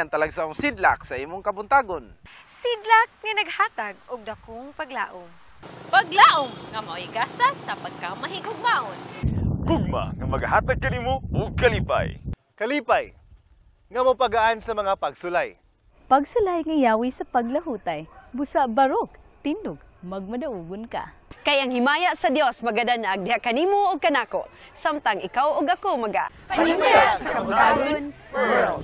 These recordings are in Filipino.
Anian talag sa sidlak sa imong kabuntagon. Sidlak nga naghatag og dakong paglaom. Paglaom nga mao'y gasa sa pagkamahigugmaon. Gugma nga maghatag kanimo og kalipay. Kalipay nga mapagaan sa mga pagsulay. Pagsulay nga yawi sa paglahutay, busa barok, tindog, magmadaugon ka. Kay ang himaya sa Dios magadanag diha kanimo og kanako, samtang ikaw ug ako maga. Panimbaya sa Kabuntagon World.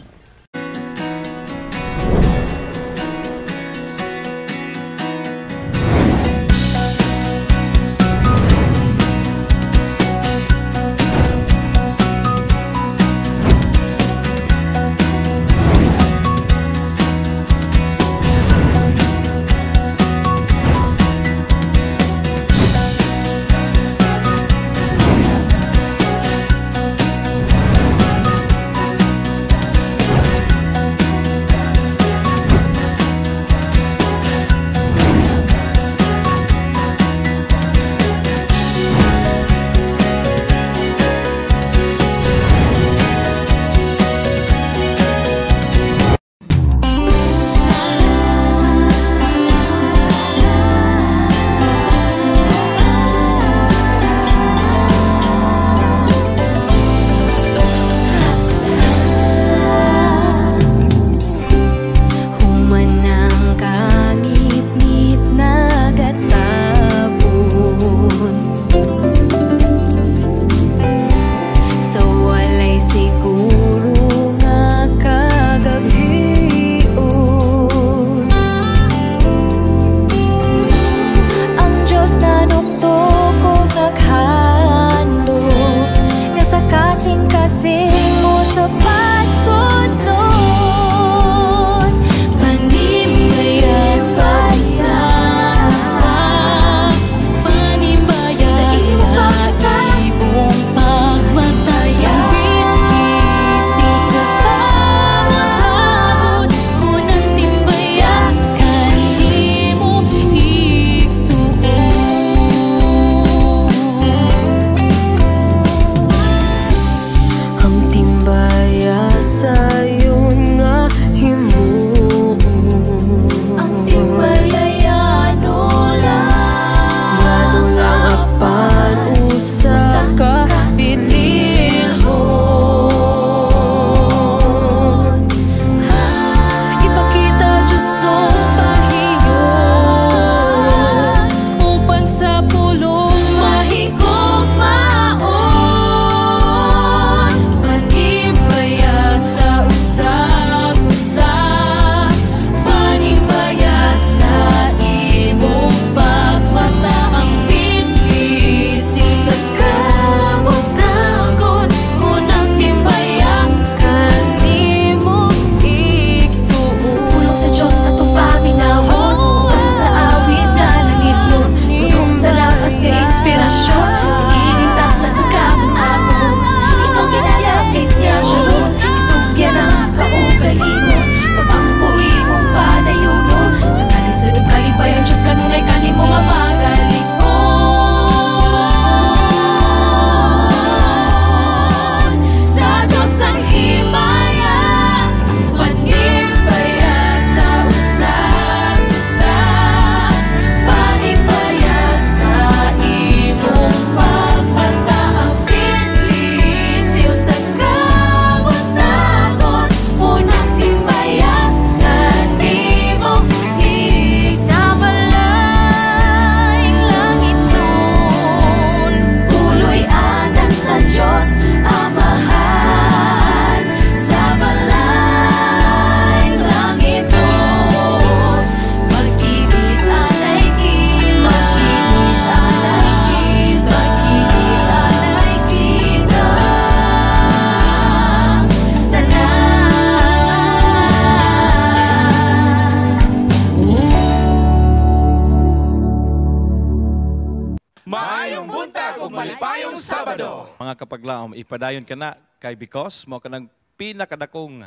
Mga kapaglaom, ipadayon ka na kay because mo ka ng pinakadakong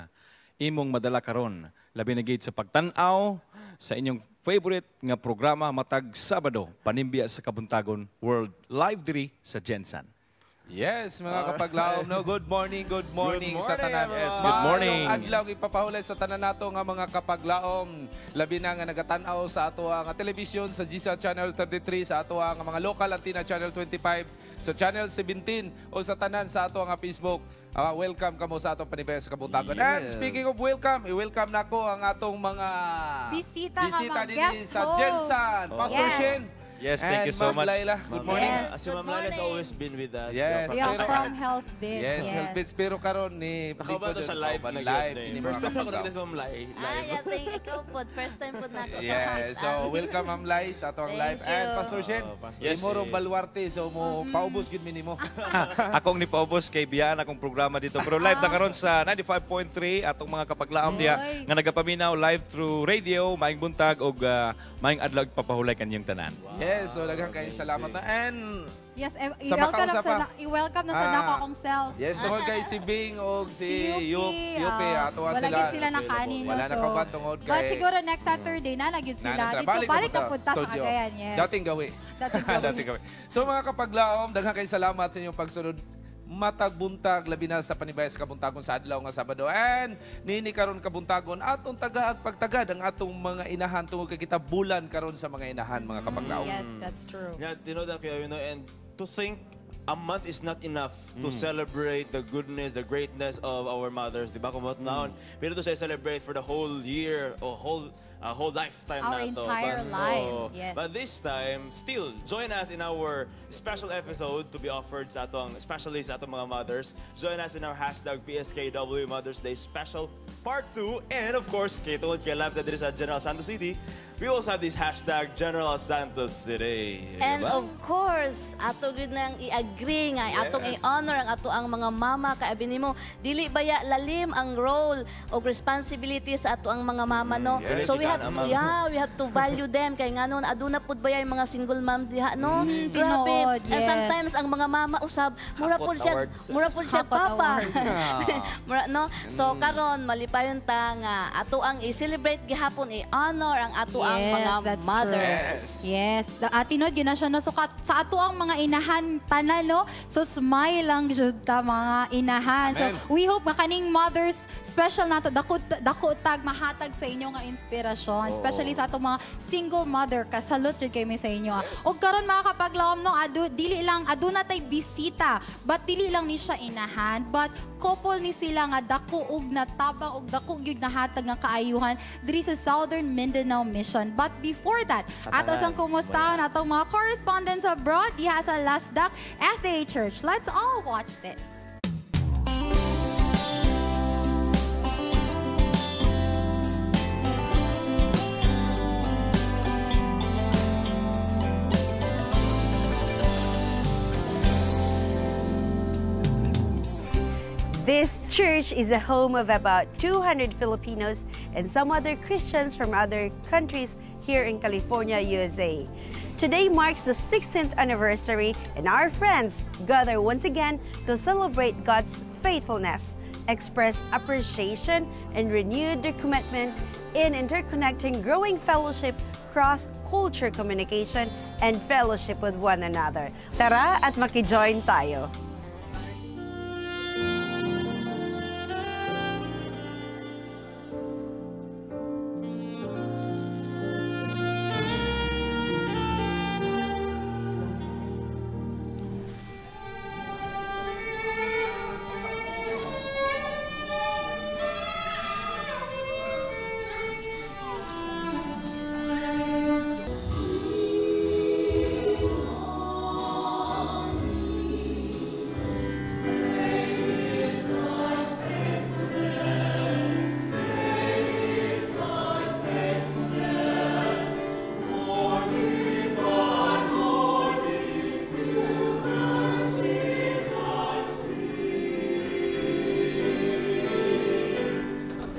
imong madala karon. Labi na gid sa pagtan-aw sa inyong favorite nga programa matag Sabado, Panimbaya sa Kabuntagon World Live diri sa GENSAN. Yes, mga kapaglaom, no? Good morning sa tanan. Yes, good morning. Maayong adlaw ipapahulay sa tanan nato nga mga kapaglaom. Labi na nga nagatanaw sa ato nga television sa GENSAN Channel 33, sa ato nga mga local antenna Channel 25, sa Channel 17 o sa tanan sa ato nga Facebook. Welcome kamo sa atong Panimbaya sa Kabuntagon. And speaking of welcome, i-welcome nako ang atong mga Bisita din guest sa host. GENSAN. Pastor Shen. Yes, thank you so Ma'am much. Laila, good morning. Yes, Si Ma'am Laila has always been with us. Yes. We are Pero- from Health Bits. Yes, Health Bits. Pero karon ni Nakauban to sa live na live. live. Ini First mga time ako kapaglaom. nakita si Ma'am Lai. Ay, ating ikaw po. First time po na ako. Yeah, so welcome Ma'am Lai sa atong Thank live. you. And Pastor Shen, Yes. imorong baluarte. So mo paubos gid minimo. Akong ni Paubos kay biyaan akong programa dito. Pero live na karon sa 95.3 atong mga kapaglaom diya nga nagapaminaw live through radio, maing buntag og maing adlaw papahulay kanyang tanan. Yes, so daghang kayong salamat na. And Yes, Sa Macau sa pa. i-welcome na sa nako akong self. yes, tungod kay si Bing og si Yupi, Yupi ato wala sila. gid sila nakanin. Wala na kauban tungod kay But siguro next Saturday na gyud sila. Nana, Dito balik na punta, punta sa studio. Cagayan. Yes. Dating gawi. Dating gawi. So mga kapaglaom, daghang kayong salamat sa inyong pagsunod. Matag buntag labi na sa Panimbaya sa Kabuntagon sa adlaw nga Sabado. And nini karon Kabuntagon atong tagaag pagtagad ang atong mga inahan tungod kay kita bulan karon sa mga inahan mga kapaglaom. Yes, that's true. Yeah, that, and to think a month is not enough to celebrate the goodness, the greatness of our mothers. Diba? Kumot naon. Pero to say celebrate for the whole year or whole lifetime Our na to. entire life, yes. But this time, still, join us in our special episode to be offered sa atong, especially sa atong mga mothers. Join us in our hashtag PSKW Mother's Day Special Part 2. And of course, kay tungod kay live na diri sa General Santos City, we also have this hashtag General Santos City. And Diba? of course, ato gid nang i-agree nga atong i-honor ang ato ang mga mama kay abi nimo dili baya lalim ang role o responsibility sa ato ang mga mama no. Yes. So we have Amang. we have to value them kay nganon aduna pud baya yung mga single moms diha no. tinuod, And yes. sometimes ang mga mama usab mura pud siya Hakot papa. award. Mura no. So karon malipayon ta nga ato ang i-celebrate gihapon i-honor ang ato ang mga that's mothers. true. Yes, tinod yun na siya no. So sa ato ang mga inahan tanan no. So smile lang jud ta mga inahan. So we hope nga kaning mothers special nato dako tag mahatag sa inyo nga inspirasyon, especially sa ato mga single mother. Kasalot jud kay mi sa inyo. Og karon mga kapaglawom no, dili lang aduna tay bisita, but dili lang ni siya inahan, but couple ni sila nga dako og natabang og dako gyud nahatag nga kaayuhan diri sa Southern Mindanao Mission. But before that, ato sang kumustahon atong mga correspondents abroad diha sa Lasdak SDA Church. Let's all watch this. This church is a home of about 200 Filipinos and some other Christians from other countries here in California, USA. Today marks the 16th anniversary and our friends gather once again to celebrate God's faithfulness, express appreciation, and renew their commitment in interconnecting growing fellowship, cross-culture communication, and fellowship with one another. Tara at maki-join tayo!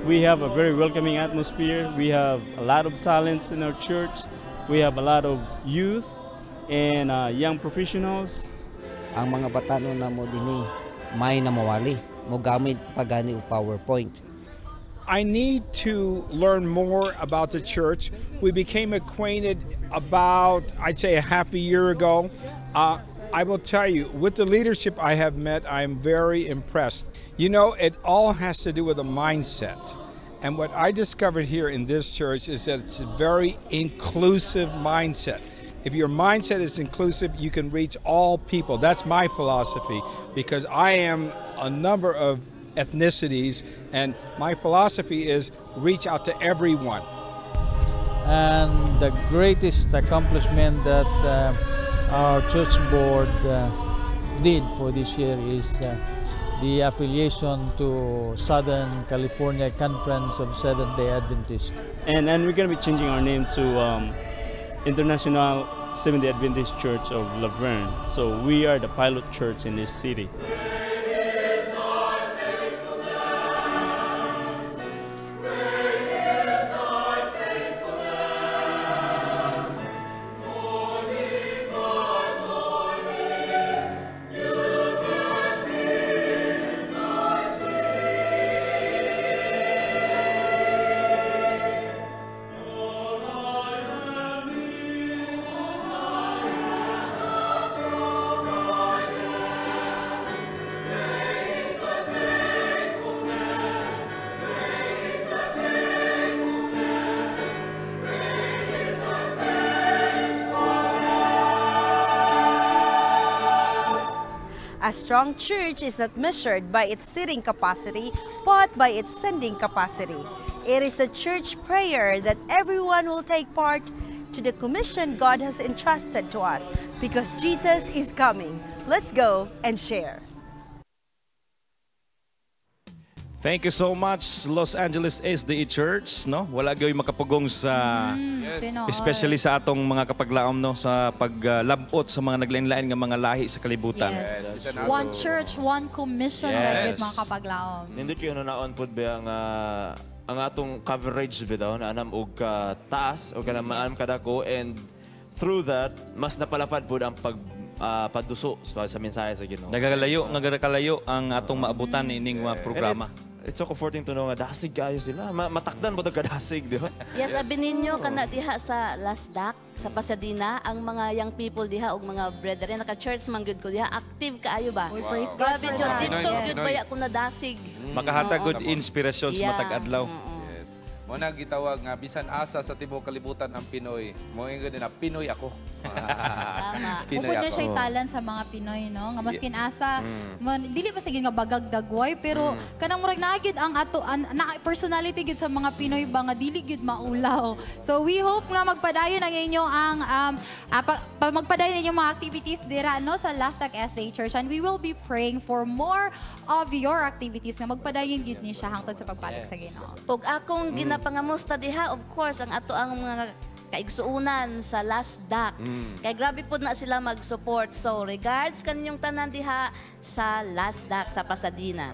We have a very welcoming atmosphere. We have a lot of talents in our church. We have a lot of youth and young professionals. Ang mga batanon na mo dinhi may namawali mo gamit pagani og PowerPoint. I need to learn more about the church. We became acquainted about, I'd say, a half a year ago. I will tell you, with the leadership I have met, I'm very impressed. You know, it all has to do with a mindset. And what I discovered here in this church is that it's a very inclusive mindset. If your mindset is inclusive, you can reach all people. That's my philosophy, because I am a number of ethnicities, and my philosophy is reach out to everyone. And the greatest accomplishment that our church board did for this year is the affiliation to Southern California Conference of Seventh-day Adventists. And we're going to be changing our name to International Seventh-day Adventist Church of Laverne. So we are the pilot church in this city. A strong church is not measured by its seating capacity, but by its sending capacity. It is a church prayer that everyone will take part to the commission God has entrusted to us, because Jesus is coming. Let's go and share. Thank you so much, Los Angeles SDA Church, no? Wala gyud makapugong sa especially sa atong mga kapaglaom, no, sa paglabot sa mga naglain-lain nga mga lahi sa kalibutan. Yes. One church, one commission, right, mga kapaglaom. Nindot kayo naon pud ba ang atong coverage bitaw na anam og taas o kanamaan kadako, and through that mas napalapad pud ang pagduso sa mensahe sa Ginoo. Nagakalayo ang atong maabutan ining mga programa. It's so comforting to know nga dasig kayo sila. Matakdan mo daw kadasig, di ba? Yes, abi ninyo kana diha sa Last Dak sa Pasadena, ang mga young people diha ug mga brethren naka-church man gyud ko diha, active kaayo ba? We praise God for that. Dito gyud baya ko na dasig. Makahatag good inspirasyon sa matag adlaw. Mo na gitawag nga bisan asa sa tibuok kalibutan ang Pinoy. Mo ingon na Pinoy ako. Tama. Upod na siya talent sa mga Pinoy, no? Nga maskin asa, dili pa sige nga bagag dagway, pero kanang murag naagid ang ato na personality gid sa mga Pinoy ba nga dili gid maulaw. So we hope nga magpadayon ang inyong magpadayon inyong mga activities dira, no, sa Last Dak SDA Church, and we will be praying for more of your activities nga magpadayon gid ni siya hangtod sa pagbalik sa Ginoo. Ug akong ginapangamusta diha, of course, ang ato ang mga kaigsuunan sa Last Dak. Kaya grabe po na sila mag-support. So, regards kaninyong tanan diha sa Last Dak sa Pasadena.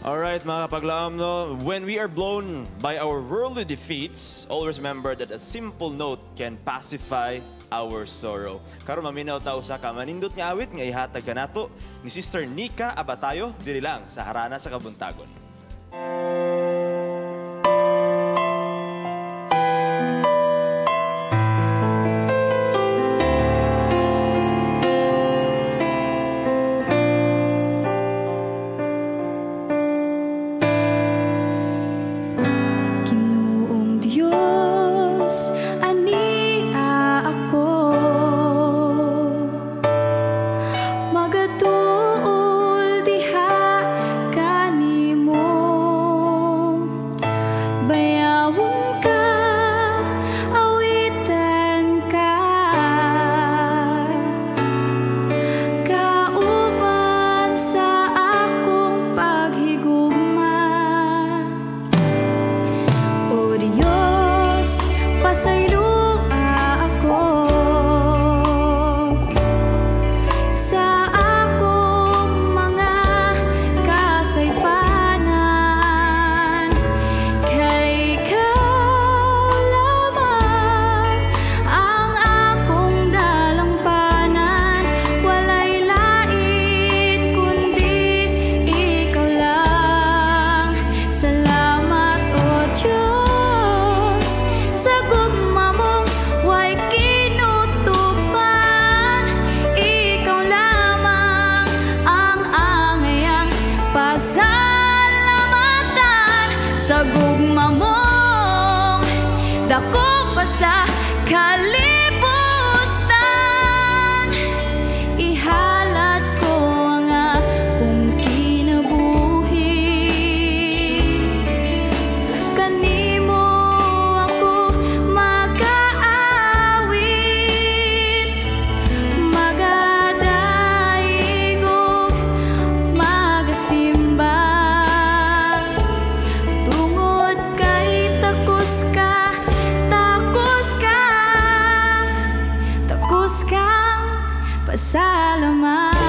Alright, mga kapaglaom, no? When we are blown by our worldly defeats, always remember that a simple note can pacify our sorrow. Karon maminaw ta usa ka manindot nga awit nga ihatag kanato ni Sister Nika Abatayo diri lang sa harana sa Kabuntagon. Magatuol diha kanimo. pasalamatan.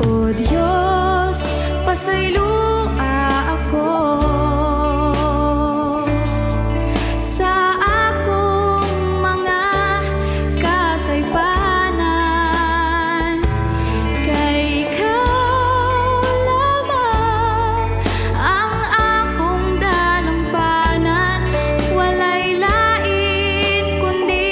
O Diyos, pasaylua ako sa akong mga kasaypanan. Kay Ikaw lamang ang akong dalampanan. Walay lain kundi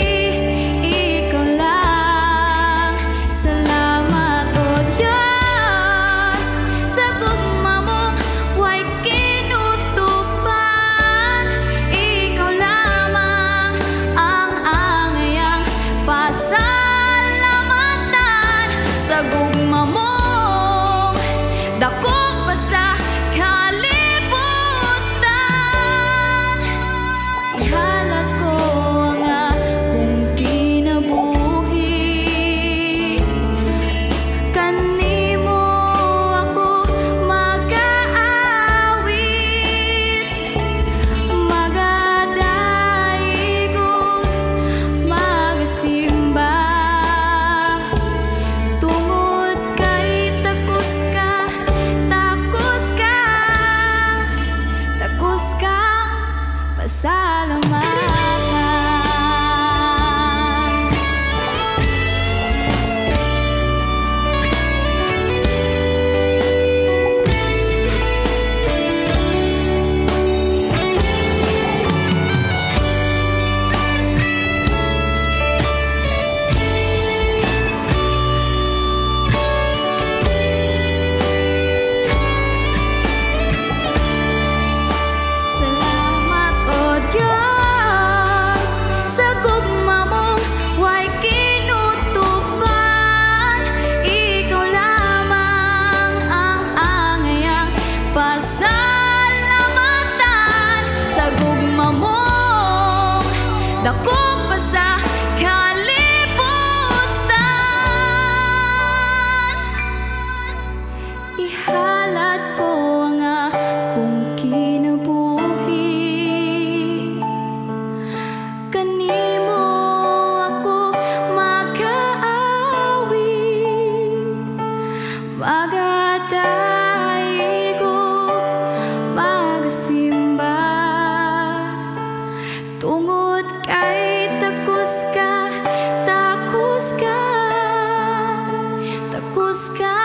Ikaw lang. Salamat o Diyos sa gugma mong way kinutupan. Ikaw lamang ang angayang pasalamatan. Sa gugma mong dako pa sa kalibutan. Ihalat ko ang akong kinabuhi. Kanimo ako mag-aawit. Magadaigong magasimba. Tungod kay takos ka, takos ka, takos ka, pasalamatan. Salamat o Diyos sa gugma mong way kinutupan. Ikaw lamang ang angayang pasalamatan. Sa gugma mong dako pa sa kalibutan. Ihalat ko ang akong kinabuhi. Kanimo ako mag-aawit. Magadaigong magasimba. Tungod kay takos ka, takos ka, takos ka,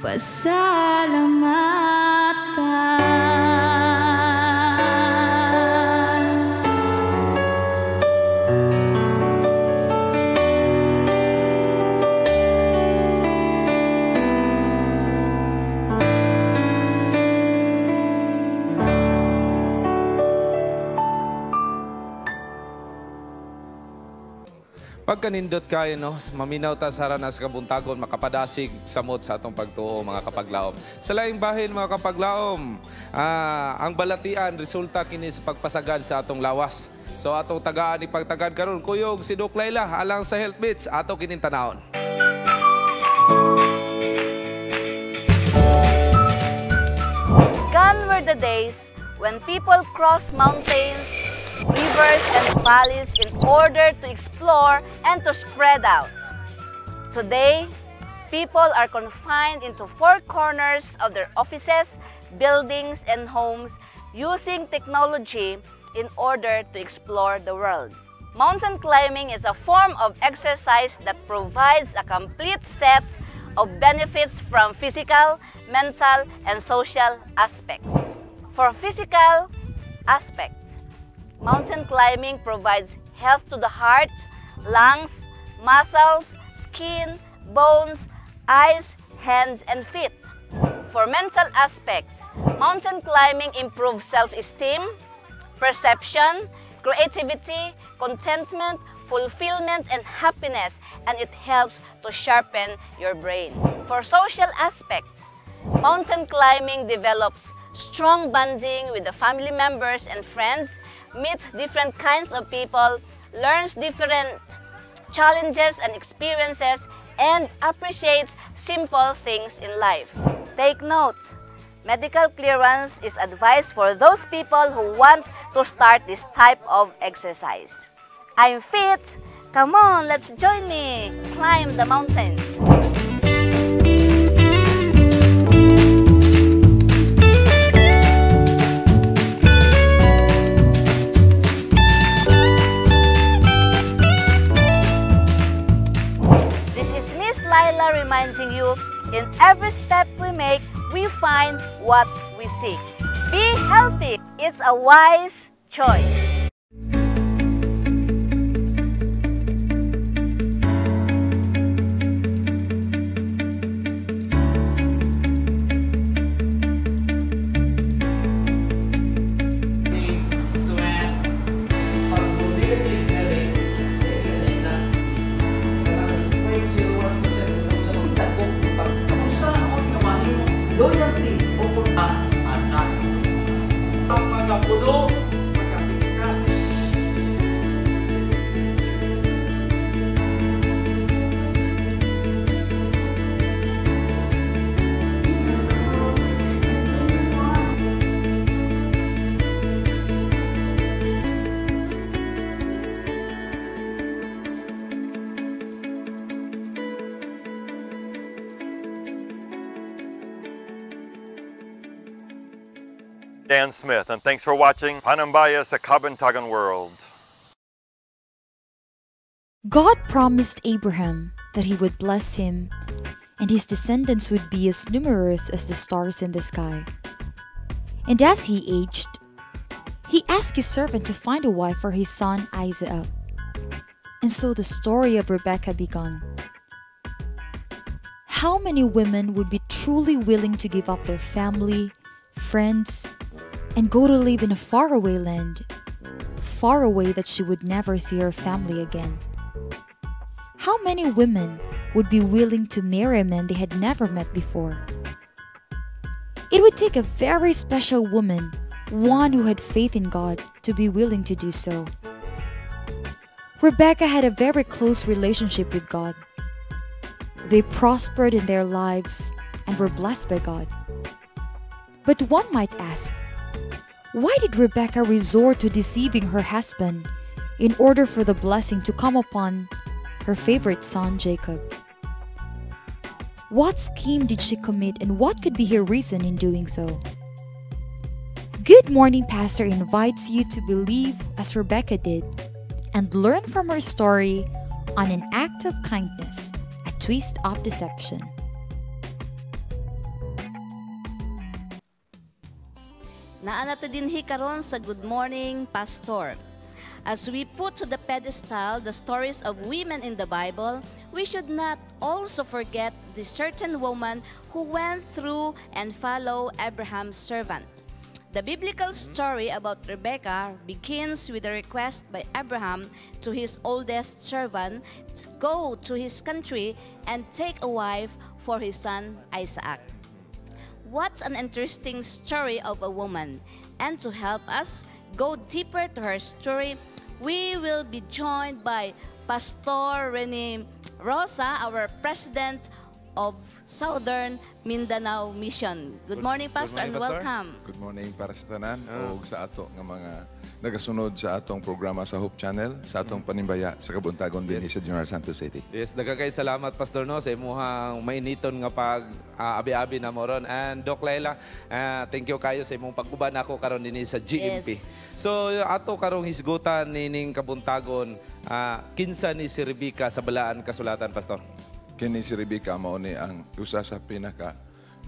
pasalamatan. Pagkanindot kayo, no, maminaw ta sa ranas Kabuntagon, makapadasig samot sa atong pagtuo, mga kapaglaom. Sa laing bahin, mga kapaglaom, ang balatian, resulta kini sa pagpasagad sa atong lawas. So atong tagaan ni pagtagad karon kuyog si Doc Laila alang sa Health Bits ato kining tanawon. Gone were the days when people crossed mountains, rivers, and valleys in order to explore and to spread out. Today, people are confined into four corners of their offices, buildings, and homes using technology in order to explore the world. Mountain climbing is a form of exercise that provides a complete set of benefits from physical, mental, and social aspects. For physical aspects, mountain climbing provides health to the heart, lungs, muscles, skin, bones, eyes, hands, and feet. For mental aspect, mountain climbing improves self-esteem, perception, creativity, contentment, fulfillment, and happiness, and it helps to sharpen your brain. For social aspect, mountain climbing develops strong bonding with the family members and friends, meets different kinds of people, learns different challenges and experiences, and appreciates simple things in life. Take note, medical clearance is advised for those people who want to start this type of exercise. I'm fit. Come on, let's join me. Climb the mountain. This is Miss Laila reminding you, in every step we make, we find what we seek. Be healthy. It's a wise choice. Loyalty o pagkakaanak ang pagkapuno sa kasi-kasi. Dan Smith, and thanks for watching Panimbaya sa Kabuntagon World. God promised Abraham that he would bless him and his descendants would be as numerous as the stars in the sky. And as he aged, he asked his servant to find a wife for his son Isaac. And so the story of Rebekah began. How many women would be truly willing to give up their family, friends, and go to live in a faraway land, far away that she would never see her family again? How many women would be willing to marry a man they had never met before? It would take a very special woman, one who had faith in God, to be willing to do so. Rebekah had a very close relationship with God. They prospered in their lives and were blessed by God. But one might ask, why did Rebekah resort to deceiving her husband in order for the blessing to come upon her favorite son, Jacob? What scheme did she commit and what could be her reason in doing so? Good Morning Pastor invites you to believe as Rebekah did and learn from her story on an act of kindness, a twist of deception. Naanato dinhi karon sa Good Morning Pastor. As we put to the pedestal the stories of women in the Bible, we should not also forget the certain woman who went through and followed Abraham's servant. The biblical story about Rebekah begins with a request by Abraham to his oldest servant to go to his country and take a wife for his son Isaac. What an interesting story of a woman. And to help us go deeper to her story, we will be joined by Pastor Rene Rosa, our President of Southern Mindanao Mission. Good morning, Pastor, and welcome. Good morning para sa tanan o sa ato nga mga nagasunod sa atong programa sa Hope Channel, sa atong Panimbaya sa Kabuntagon din sa General Santos City. Yes, dagagay salamat Pastor no sa imong mainiton nga pag abi-abi na mo ron. And Doc Laila, thank you kayo sa imong pag-uban ako karon dinhi sa GMP. Yes. So ato karong hisgutan nining Kabuntagon, kinsa ni si Rebekah sa balaan kasulatan, Pastor? Kini si Rebekah mao ni ang usa sa pinaka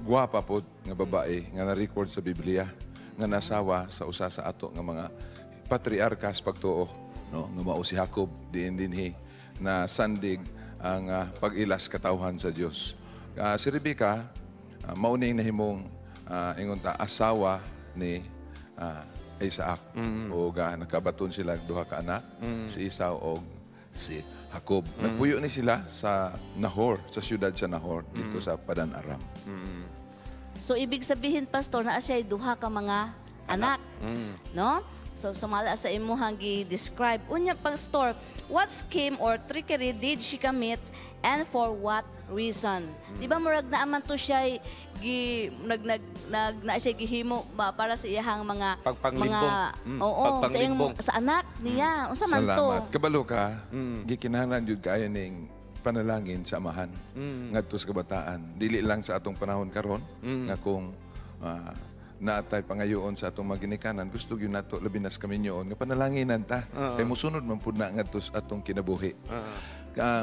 gwapa pod nga babae nga na-record sa Biblia nga nasawa sa usa sa ato nga mga patriarkas pagtuo, no, nga mao si Jacob diin dinhi na sandig ang pag-ilas katawhan sa Dios. Si Rebekah mao ning nahimong ingon ta asawa ni Isaac o nakabaton sila duha ka anak, si Esau o si Jacob. Nagpuyo ni sila sa Nahor, sa siyudad sa Nahor dito sa Padan Aram. So ibig sabihin, Pastor, na siya duha ka mga anak, no? So sumala sa imuhang gi-describe. Unya, Pastor, what scheme or trickery did she commit and for what reason? Di ba murag naaman to siya na siya gihimo para sa iyang mga sa anak niya. Unsa man to? Salamat. Kabalo ka, gikinahanglan jud kaayo ning panalangin sa amahan ngadto sa kabataan. Dili lang sa atong panahon karon nga kung naatay pangayoon sa atong maginikanan, gusto gyud nato labi nas kaminyoon nga panalanginan ta kay mosunod man pud na ngadto sa atong kinabuhi.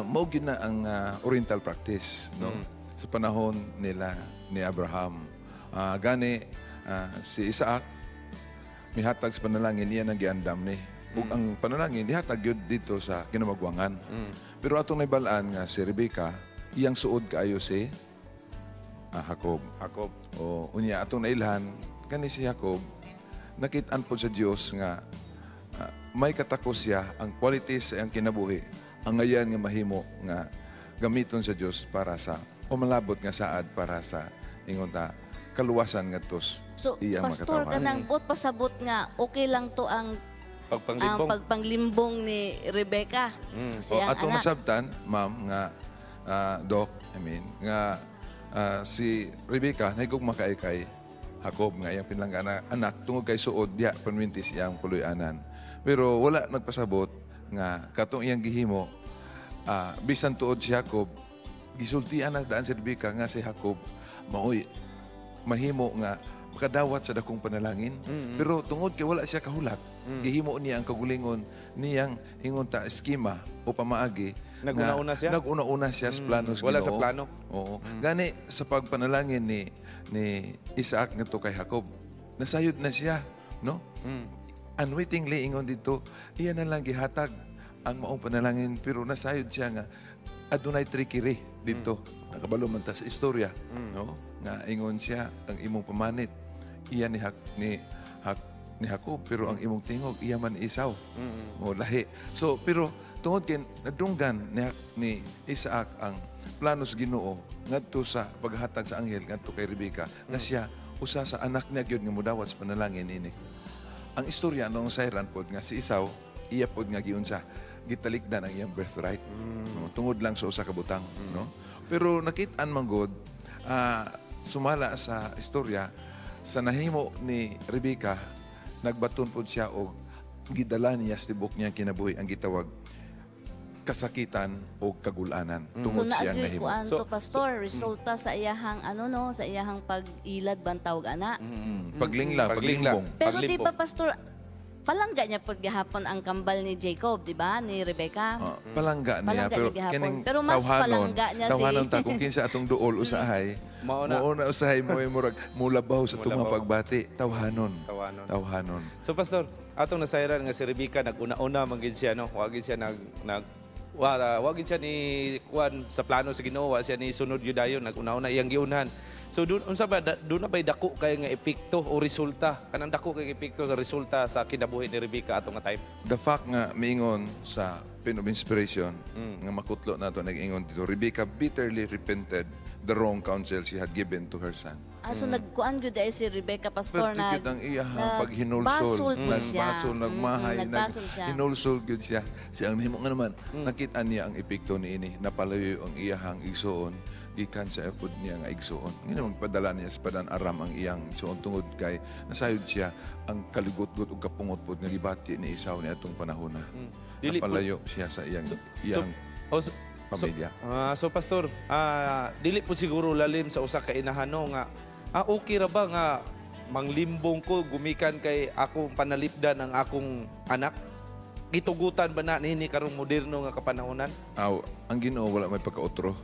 Mao gyud na ang oriental practice, no? Sa panahon nila ni Abraham. Gani si Isaac mihatag sa panalangin niya nang giandam ni. Ug ang panalangin dihatag gyud dito sa kinamagwangan. Pero atong naibalaan nga si Rebecca, iyang suod kaayo si Jacob. O unya atong nailhan kani si Jacob nakit-an po sa Dios nga may katakos siya ang qualities sa iyang kinabuhi. Ang ngayan nga mahimo nga gamiton sa Dios para sa malabot nga saad para sa ingon ta kaluwasan nga tos iyang Pastor, kanang bot pasabot nga okay lang to ang pagpanglimbong ni Rebecca. Atong masabtan, ma'am, nga Doc, nga si Rebecca nahigugma kay Jacob nga iyang pinlang anak tungod kay suod diha panmintis iyang puloy-anan. Pero wala nagpasabot nga katong iyang gihimo bisan tuod si Jacob gisultian ang daan si Rebecca nga si Jacob maoy mahimo nga makadawat sa dakong panalangin. Pero tungod kay wala siya kahulat, gihimo niya ang kagulingon niyang ingon ta eskema o pamaagi. Nag-una-una siya? Nag-una-una siya sa plano sa Wala Ginoo. sa plano? Oo. Gani sa pagpanalangin ni Isaac ngadto kay Jacob, nasayod na siya, no? Unwittingly ingon dito, iya na lang gihatag ang maong panalangin pero nasayod siya nga adunay trickery dito. Nakabalo man ta sa istorya, no? Nga ingon siya ang imong pamanit iya ni Jacob pero ang imong tingog iya man Isaw. O lahi. So pero tungod kay nadunggan ni Isaac ang plano sa Ginoo ngadto sa paghatag sa anghel ngadto kay Rebecca nga siya usa sa anak niya gyud nga modawat sa panalangin ini. Ang istorya nung sayran pod nga si Isaw iya pod nga giunsa gitalikdan ang iyang birthright. No? Tungod lang sa usa ka butang, no? Pero nakit-an man gud sumala sa istorya sa nahimo ni Rebecca nagbaton pod siya og gidala niya sa tibok niya kinabuhi ang gitawag kasakitan o kagulanan tungod siya nahimo. So pastor resulta sa iyahang sa iyahang pag-ilad bantawg ana. Paglimbong. Pero di ba pastor palangga niya pud gihapon ang kambal ni Jacob, di ba? Ni Rebecca. Palangga niya pero kining pero mas palangga niya tawhanon ta kung kinsa atong duol usahay. Mauna usahay mo murag mulabaw sa tuma pagbati. Tawhanon. So pastor, atong nasayran nga si Rebecca nag-una-una man gid siya, no? Wagin siya wagin siya ni kuan sa plano sa Ginoo, siya ni sunod yudayon nag-una-una iyang giunhan. So doon unsa ba doon na bay dako kay nga epekto o resulta kanang dako kay epekto sa resulta sa kinabuhi ni Rebecca atong nga time. The fact nga miingon sa Pen of Inspiration nga makutlo nato nag-ingon dito, Rebecca bitterly repented the wrong counsel she had given to her son. So nagkuan gyud ay si Rebecca pastor na ang iyahang paghinulsol, nagmahay, hinulsol gyud siya. Siya ang nahimo nga naman nakita niya ang epekto niini, napalayo ang iyahang igsuon gikan sa epod niya nga igsuon. Ngino magpadala niya sa padan aram ang iyang igsuon tungod kay nasayod siya ang kaligot-got ug kapungot pod nga gibati ni Isaw ni atong panahona. Napalayo siya sa iyang pamilya. So pastor, dili po siguro lalim sa usa ka inahano nga okay ra ba nga manglimbong ko gumikan kay akong panalipdan ang akong anak? Gitugutan ba na nini karong moderno nga kapanahonan? Ang Ginoo wala may pagkautro.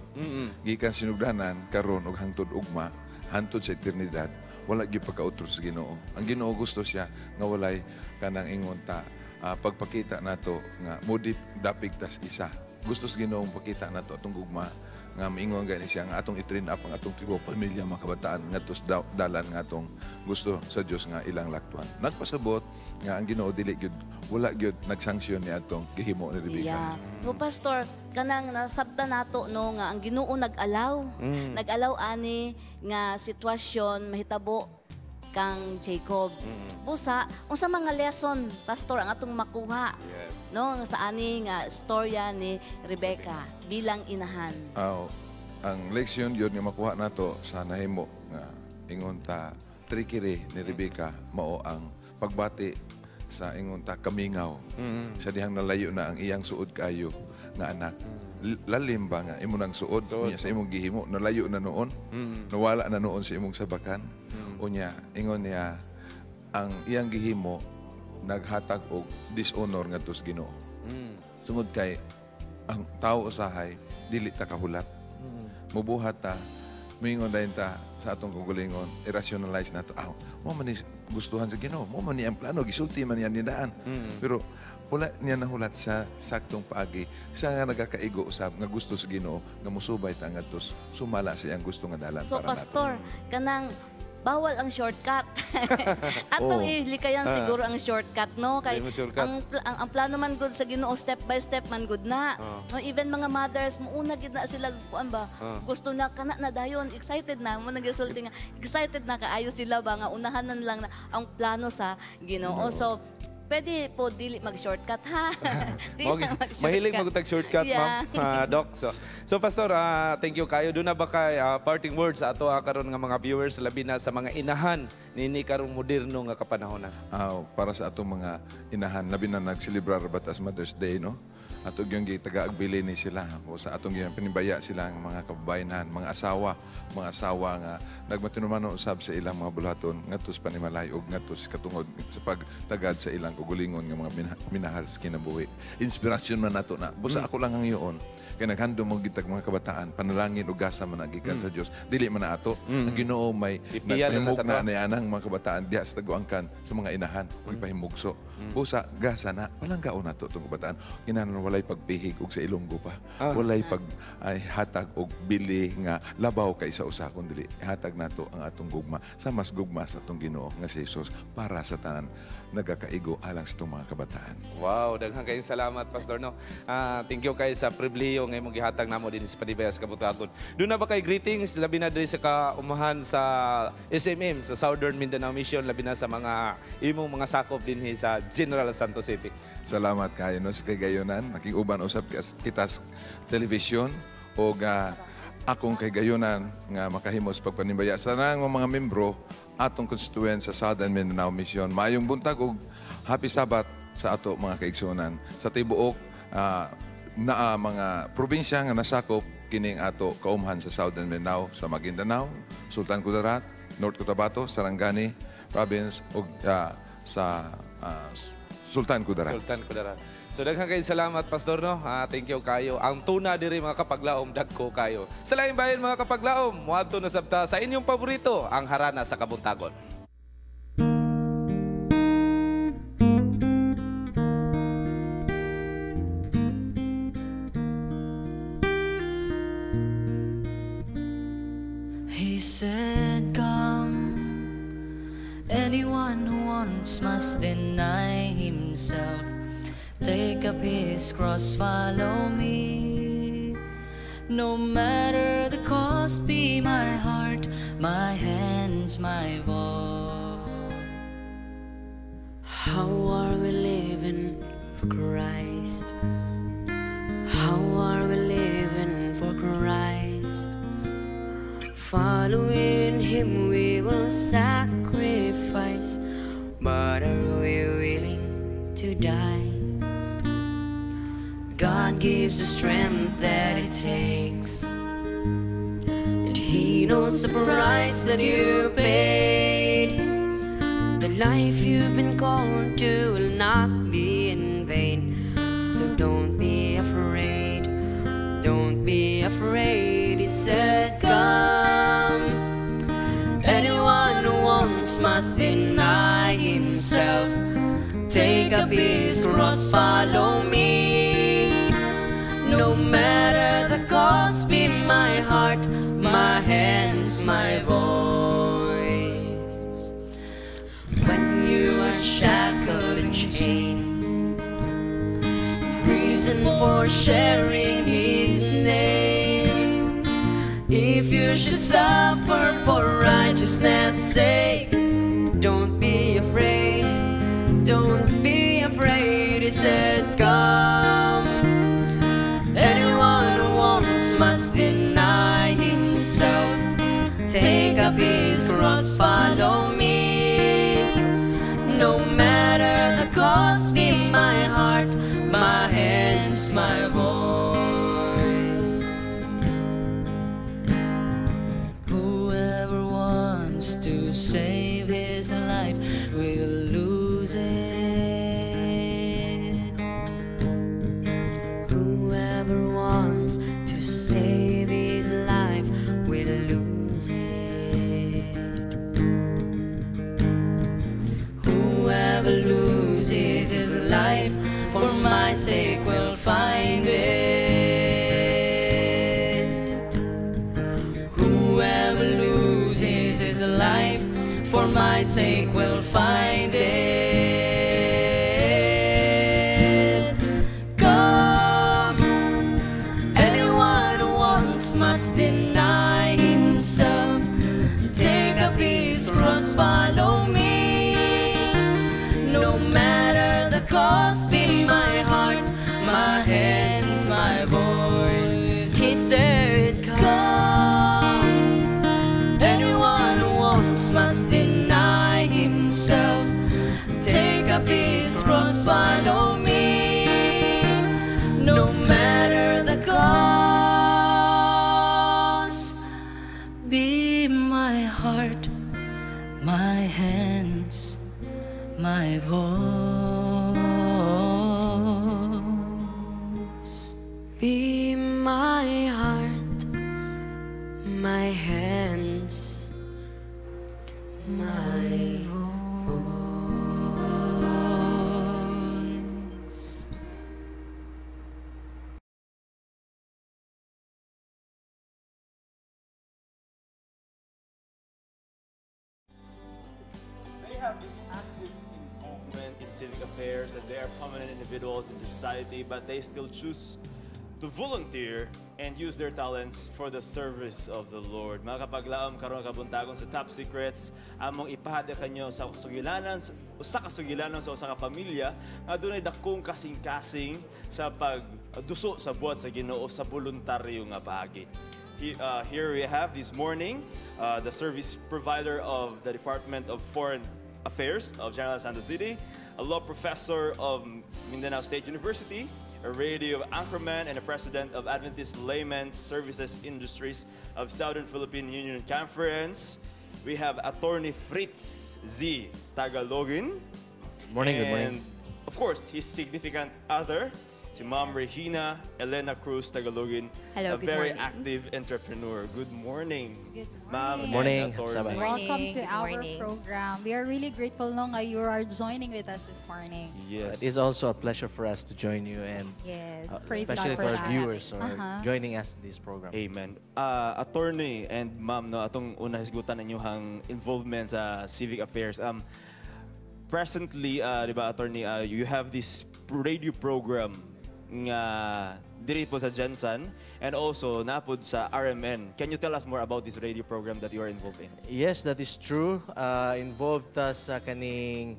Gikan sinugdanan karon og hangtod ugma, hantod sa eternidad, wala gyud pagkautro sa Ginoo. Ang Ginoo gusto siya nga walay kanang ingon ta pagpakita nato nga mudip dapig tas isa. Gusto sa Ginoong pakita nato atong gugma nga maingon gani siya nga atong i-train up ang atong tribo pamilya mga kabataan ngadto sa dalan nga atong gusto sa Dios nga ilang laktuan. Nagpasabot nga ang Ginoo dili gyud wala gyud nagsanksyon ni atong gihimo ni Rebecca. No pastor, kanang nasabta nato no nga ang Ginoo nag-allow. Nag-allow ani nga sitwasyon mahitabo kang Jacob. Busa, unsa mga lesson, Pastor, ang atong makuha no sa ani nga storya ni Rebecca bilang inahan. Ang leksyon yun nga makuha nato sa nahimo nga ingon ta trikiri ni Rebecca mao ang pagbati sa ingon ta kamingaw. Sa dihang nalayo na ang iyang suod kayo nga anak. Lalim ba nga imo nang suod unya sa imong gihimo nalayo na noon. Nawala na noon sa imong sabakan. Unya ingon niya ang iyang gihimo naghatag og dishonor ngadto sa Ginoo. Tungod kay ang tao usahay dili ta kahulat. Mubuhat ta mingon dayon ta sa atong kagalingon irrationalize nato mo man ni gustuhan sa Ginoo mo man ni ang plano gisulti man niya nidaan pero wala niya nahulat sa saktong paagi sa nga nagakaigo usab nga gusto sa Ginoo nga musubay ta ngadto sumala sa iyang gusto nga dalan So para Pastor, nato. kanang bawal ang shortcut. Atong ilikayan siguro ang shortcut, no? Kay ang plano man gud sa Ginoo step by step man gud na. No, even mga mothers muuna gid na sila kuan ba? Gusto na kana na dayon, excited na mo nagisulti nga excited na kaayo sila ba nga unahanan lang na ang plano sa Ginoo. So pwede po dili mag-shortcut ha. Mahilig magutag shortcut, ma'am, Doc. So Pastor, thank you kayo. Doon na ba kay parting words sa ato karon nga mga viewers labi na sa mga inahan nini karong moderno nga kapanahonan? Para sa atong mga inahan labi na nagselebrar batas Mother's Day, no? Ato gyud taga-agbili ni sila o sa atong gyud panimbaya sila ang mga kababayenan, mga asawa nga nagmatinuman usab sa ilang mga bulaton ngadto sa panimalay ug ngadto sa katungod sa pagtagad sa ilang ugulingon nga mga minahal sa kinabuhi. Inspirasyon man nato na. Busa ako lang ang iyon kay naghandom mo gitag mga kabataan panalangin ug gasa man nagikan sa Dios. Dili man na ato. Ang Ginoo may nagpahimugna na anang mga kabataan diha sa taguangkan sa mga inahan ug pahimugso. Busa gasa na walang gaon nato tong kabataan. Kinahanglan walay pagpihig og sa Ilonggo pa. Walay pag hatag og bili nga labaw kay sa usa kun dili hatag nato ang atong gugma sa mas gugma sa atong Ginoo nga si Jesus para sa tanan nagakaigo alang sa itong mga kabataan. Wow, daghang kayong salamat, Pastor. No? Thank you kayo sa pribiliyo nga imong gihatag namo din sa Panimbaya sa Kabuntagon. Doon na ba kay greetings labi na diri sa kaumahan sa SMM sa Southern Mindanao Mission labi na sa mga imong mga sakop dinhi sa General Santos City. Salamat kayo no sa kagayonan makiguban usab kita sa television o akong kagayonan nga makahimos pagpanimbaya sa nang mga membro atong constituent sa Southern Mindanao Mission. Maayong buntag ug happy Sabat sa ato mga kaigsunan. Sa tibuok na mga probinsya nga nasakop kining ato kaumhan sa Southern Mindanao, sa Maguindanao, Sultan Kudarat, North Cotabato, Sarangani Province ug sa Sultan Kudarat. Sultan Kudarat. So daghang kayong salamat, Pastor, no? Thank you kayo. Ang tuna diri mga kapaglaom, dagko kayo. Sa laing bayan mga kapaglaom, muadto na sabta sa inyong paborito, ang harana sa Kabuntagon. He said, come, anyone who wants must deny himself. Take up his cross, follow me. No matter the cost, be my heart, my hands, my voice. How are we living for Christ? How are we living for Christ? Following Him we will sacrifice, but are we willing to die? God gives the strength that it takes, and He knows the price that you paid. The life you've been called to will not be in vain, so don't be afraid, don't be afraid. He said, come, anyone who wants must deny himself, take up his cross, follow me. No matter the cost, be my heart, my hands, my voice. When you are shackled in chains, prison for sharing His name, if you should suffer for righteousness' sake, He said, come. Anyone who wants must deny himself, take up his cross, follow me. No matter the cost, be my heart, my hands, my voice. Whoever wants to save his life will lose it. Whoever wants to save his life will lose it. Whoever loses his life for my sake will find it. Whoever loses his life for my sake will find it. Come, anyone who wants must deny himself, take up his cross, follow me. No matter the cost, be my heart, my hands, my voice. He said, come. Anyone who wants must deny himself, take up his cross, follow me. No matter the cost, be my heart, my hands, my voice. Be my heart, my hands, my voice. They have this active involvement in civic affairs and they are prominent individuals in the society, but they still choose to volunteer and use their talents for the service of the Lord. Mga kapaglaom karon kabuntagon sa Top Secrets, among ipahada kanyo sa kasugilanan, usa ka sugilanon sa usa ka pamilya nga dunay dakong kasing-kasing sa pagduso sa buhat sa Ginoo sa voluntaryo nga paagi. Here we have this morning the service provider of the Department of Foreign Affairs of General Santos City, a law professor of Mindanao State University, a radio anchorman, and a president of Adventist Laymen's Services Industries of Southern Philippine Union Conference. We have Attorney Fritz Z. Tagalogin. Morning, good morning. And of course, his significant other, si Ma'am Regina Elena Cruz Tagalogin, Hello, a good very morning. active entrepreneur. Good morning. Good Ma'am. morning. Morning. Attorney. Welcome to Good our morning. program. We are really grateful no, nga you are joining with us this morning. Yes. It is also a pleasure for us to join you and Yes, praise especially God for to our that. viewers who are Uh-huh. joining us in this program. Amen. Attorney and ma'am, no, atong una hisgutan ninyong involvement sa civic affairs. Presently, di ba, attorney, you have this radio program nga diri po sa GENSAN and also napod sa RMN. Can you tell us more about this radio program that you are involved in? Yes, that is true. Involved us sa kaning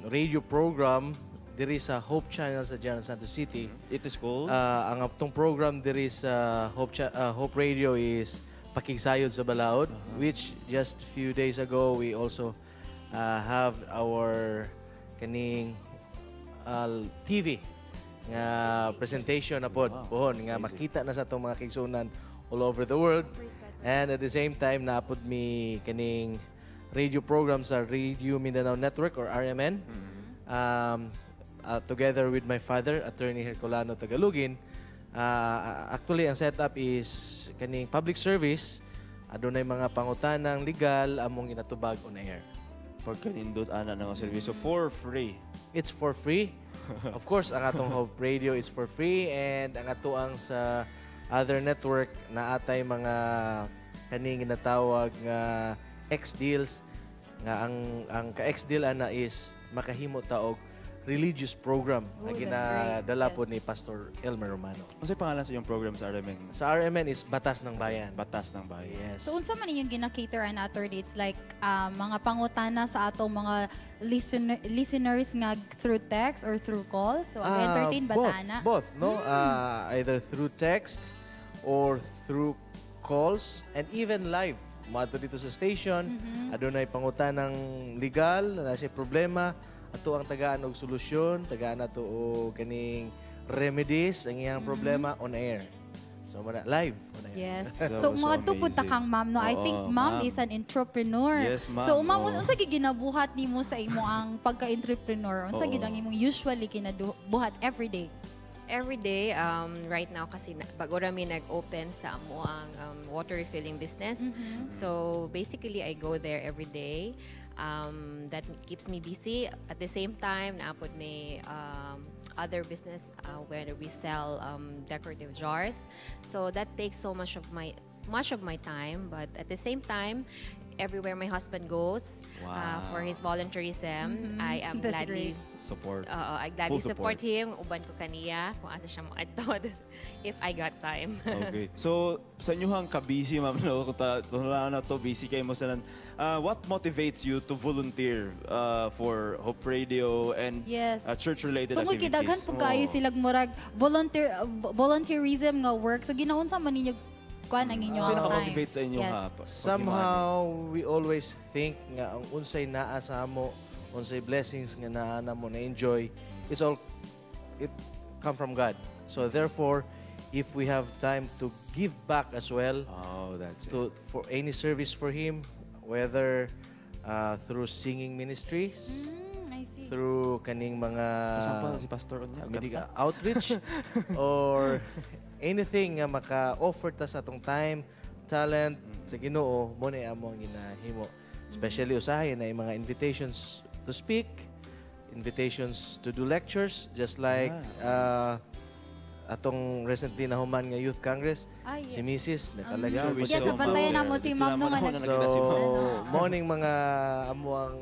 radio program diri sa Hope Channel sa General Santos City. It is called? Ang atong program diri sa Hope Radio is Pakigsayod sa Balaod, which just few days ago we also have our kaning TV nga presentation na pod pohon nga makita na sa atong mga kigsunan all over the world. And at the same time naapod mi kaning radio program sa Radio Mindanao Network or RMN. Together with my father, Attorney Herculano Tagalogin. Actually ang setup is kaning public service, adunay mga pangutanang legal among ginatubag on air. Pagkanindot ana nga serbisyo for free. It's for free. Of course, ang atong Hope Radio is for free and ang atuang sa other network na atay mga kaning ginatawag nga X deals nga ang ka-X deal ana is makahimo ta og religious program na Oh, that's ginadala po ni Pastor Elmer Romano. Ano sa pangalan sa iyong program sa RMN? Sa RMN is Batas ng Bayan. Batas ng Bayan. Yes. So unsa man yung gina-cateran nato it's like mga pangutana sa atong mga listeners nga through text or through calls. So entertain ba tana? Both, no? Either through text or through calls and even live. Mato dito sa station, adunay pangutanang legal, na siya problema, ato ang tagaan og solusyon, tagaan nato og kaning remedies ang iyang problema on air. So live on air. Yes. So mga tupunta kang ma'am no. I think ma'am is an entrepreneur. Yes, ma'am. So ma'am unsa gyud ginabuhat nimo sa imo ang pagka-entrepreneur? Unsa gyud ang imong usually kinabuhat every day? Every day, right now kasi bago rami nag-open sa amo ang water refilling business. So basically, I go there every day. That keeps me busy. At the same time, naapod may other business where we sell decorative jars. So that takes so much of my time. But at the same time, everywhere my husband goes for his volunteerism, I am gladly I gladly support him. Uban ko kaniya kung asa siya moadto if I got time. Okay. So sa inyong ka-busy ma'am no, kung na to busy kayo mo sa what motivates you to volunteer for Hope Radio and church-related Tungod activities? kidaghan po kayo silag murag volunteerism nga work. So ginaunsa man ninyo kuan ang inyong Sino time? naka-motivate sa inyo ha? Somehow we always think nga ang unsay naa sa amo, unsay blessings nga naa mo na enjoy, it come from God. So therefore, if we have time to give back as well, for any service for Him, whether through singing ministries, through kaning mga si Pastor outreach, or anything nga maka-offer ta sa atong time, talent, sa Ginoo, mo na amo ang ginahimo. Especially usahay na yung mga invitations to speak, invitations to do lectures, just like atong recently na human nga Youth Congress, si Mrs. nakalagay. Yes, nabantayan na mo si Ma'am nung So, morning mga amo ang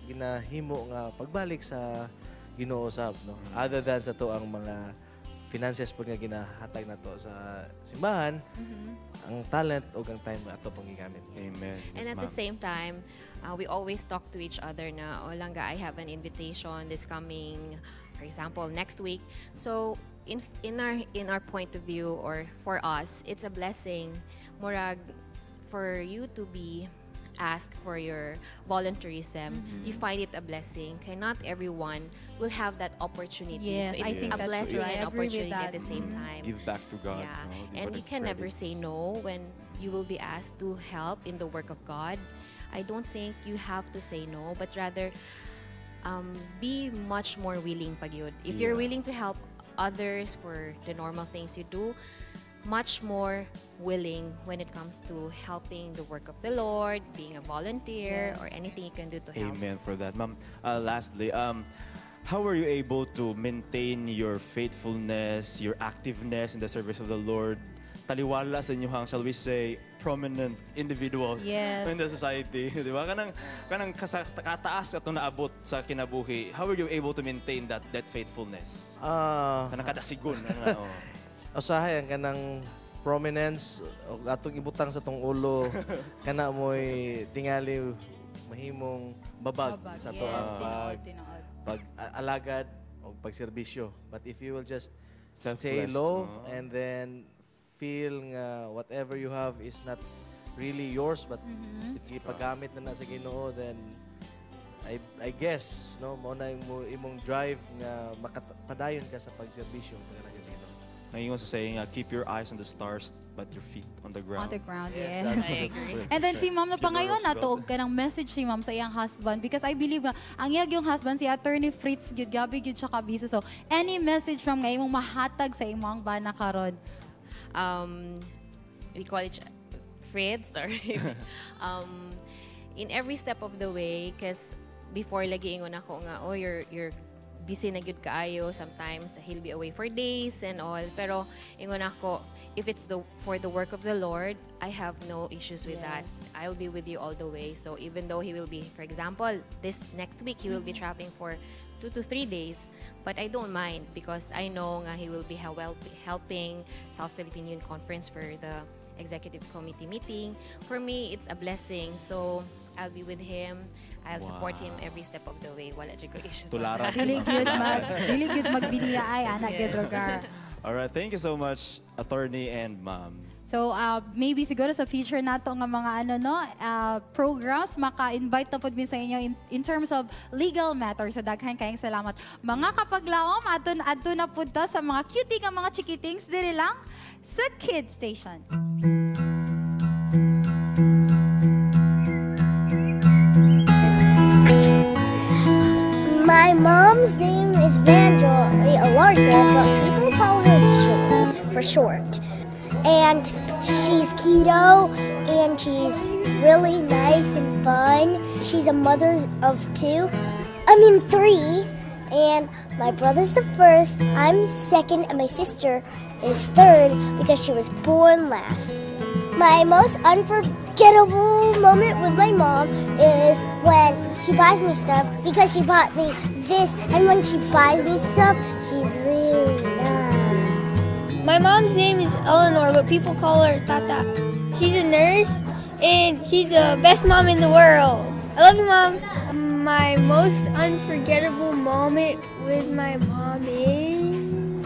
ginahimo nga pagbalik sa Ginoo usab, no? Other than sa to ang mga finances po nga ginahatag na to sa simbahan, ang talent o ang time ato pang gigamit. Amen. And at the same time, we always talk to each other na, o langga, I have an invitation this coming, for example, next week. So, in our point of view, or for us, it's a blessing, murag, for you to be asked for your volunteerism, you find it a blessing. Kaya not everyone will have that opportunity. Yes, so I it's think a that's blessing right. and I agree with opportunity at that. the same time. Give back to God. Yeah. No? And you can never say no when you will be asked to help in the work of God. I don't think you have to say no, but rather be much more willing pag yun. If you're willing to help others for the normal things you do, much more willing when it comes to helping the work of the Lord, being a volunteer, or anything you can do to help. Amen for that. Ma'am, lastly, how were you able to maintain your faithfulness, your activeness in the service of the Lord? Taliwala sa inyong, shall we say, prominent individuals in the society. Di ba? Kanang kataas at naabot sa kinabuhi. How were you able to maintain that faithfulness? Kanang kadasigon. Usahay ang kanang prominence o atong ibutang sa tong ulo kana mo'y tingali mahimong babag sa to pag-alagad o pagserbisyo. But if you will just stay low and then feel nga whatever you have is not really yours but it's ipagamit na sa Ginoo, then I guess no mo na imong drive nga makapadayon ka sa pagserbisyo pagana sa Ginoo. Ngayon sa saying, keep your eyes on the stars, but your feet on the ground. On the ground, yes. I agree. And then si Ma'am na pangayon natuog ka ng message si Ma'am sa iyang husband because I believe nga ang iyang yung husband si Attorney Fritz gyud gabi gyud siya kabisa. So any message from nga imong mahatag sa imong bana karon? We call it Fritz, or in every step of the way, because before lagi ingon ako nga, oh, you're busy na gyud kaayo. Sometimes he'll be away for days and all. Pero ingon ako, if it's for the work of the Lord, I have no issues with that. I'll be with you all the way. So even though he will be, for example, this next week he will be traveling for 2 to 3 days, but I don't mind because I know nga he will be helping South Philippine Union Conference for the executive committee meeting. For me, it's a blessing. So I'll be with him. I'll support him every step of the way. Wala jud ko issues. Tularan. Dili gyud magbidiya ay anak gyud Rogar. Alright, thank you so much, attorney and ma'am. So maybe siguro sa future nato nga mga programs maka-invite na pud mi sa inyo in terms of legal matters. So daghan kayong salamat. Mga kapaglaom adto na pud ta sa mga cutie nga mga chikitings diri lang sa Kids Station. My mom's name is Vandal Alarga, but people call her Joe for short. And she's keto, and she's really nice and fun. She's a mother of 3, and my brother's the first, I'm second, and my sister is third because she was born last. My most unforgettable moment with my mom is when she buys me stuff because she bought me this, and when she buys me stuff, she's really nice. My mom's name is Eleanor, but people call her Tata. She's a nurse, and she's the best mom in the world. I love you, Mom. My most unforgettable moment with my mom is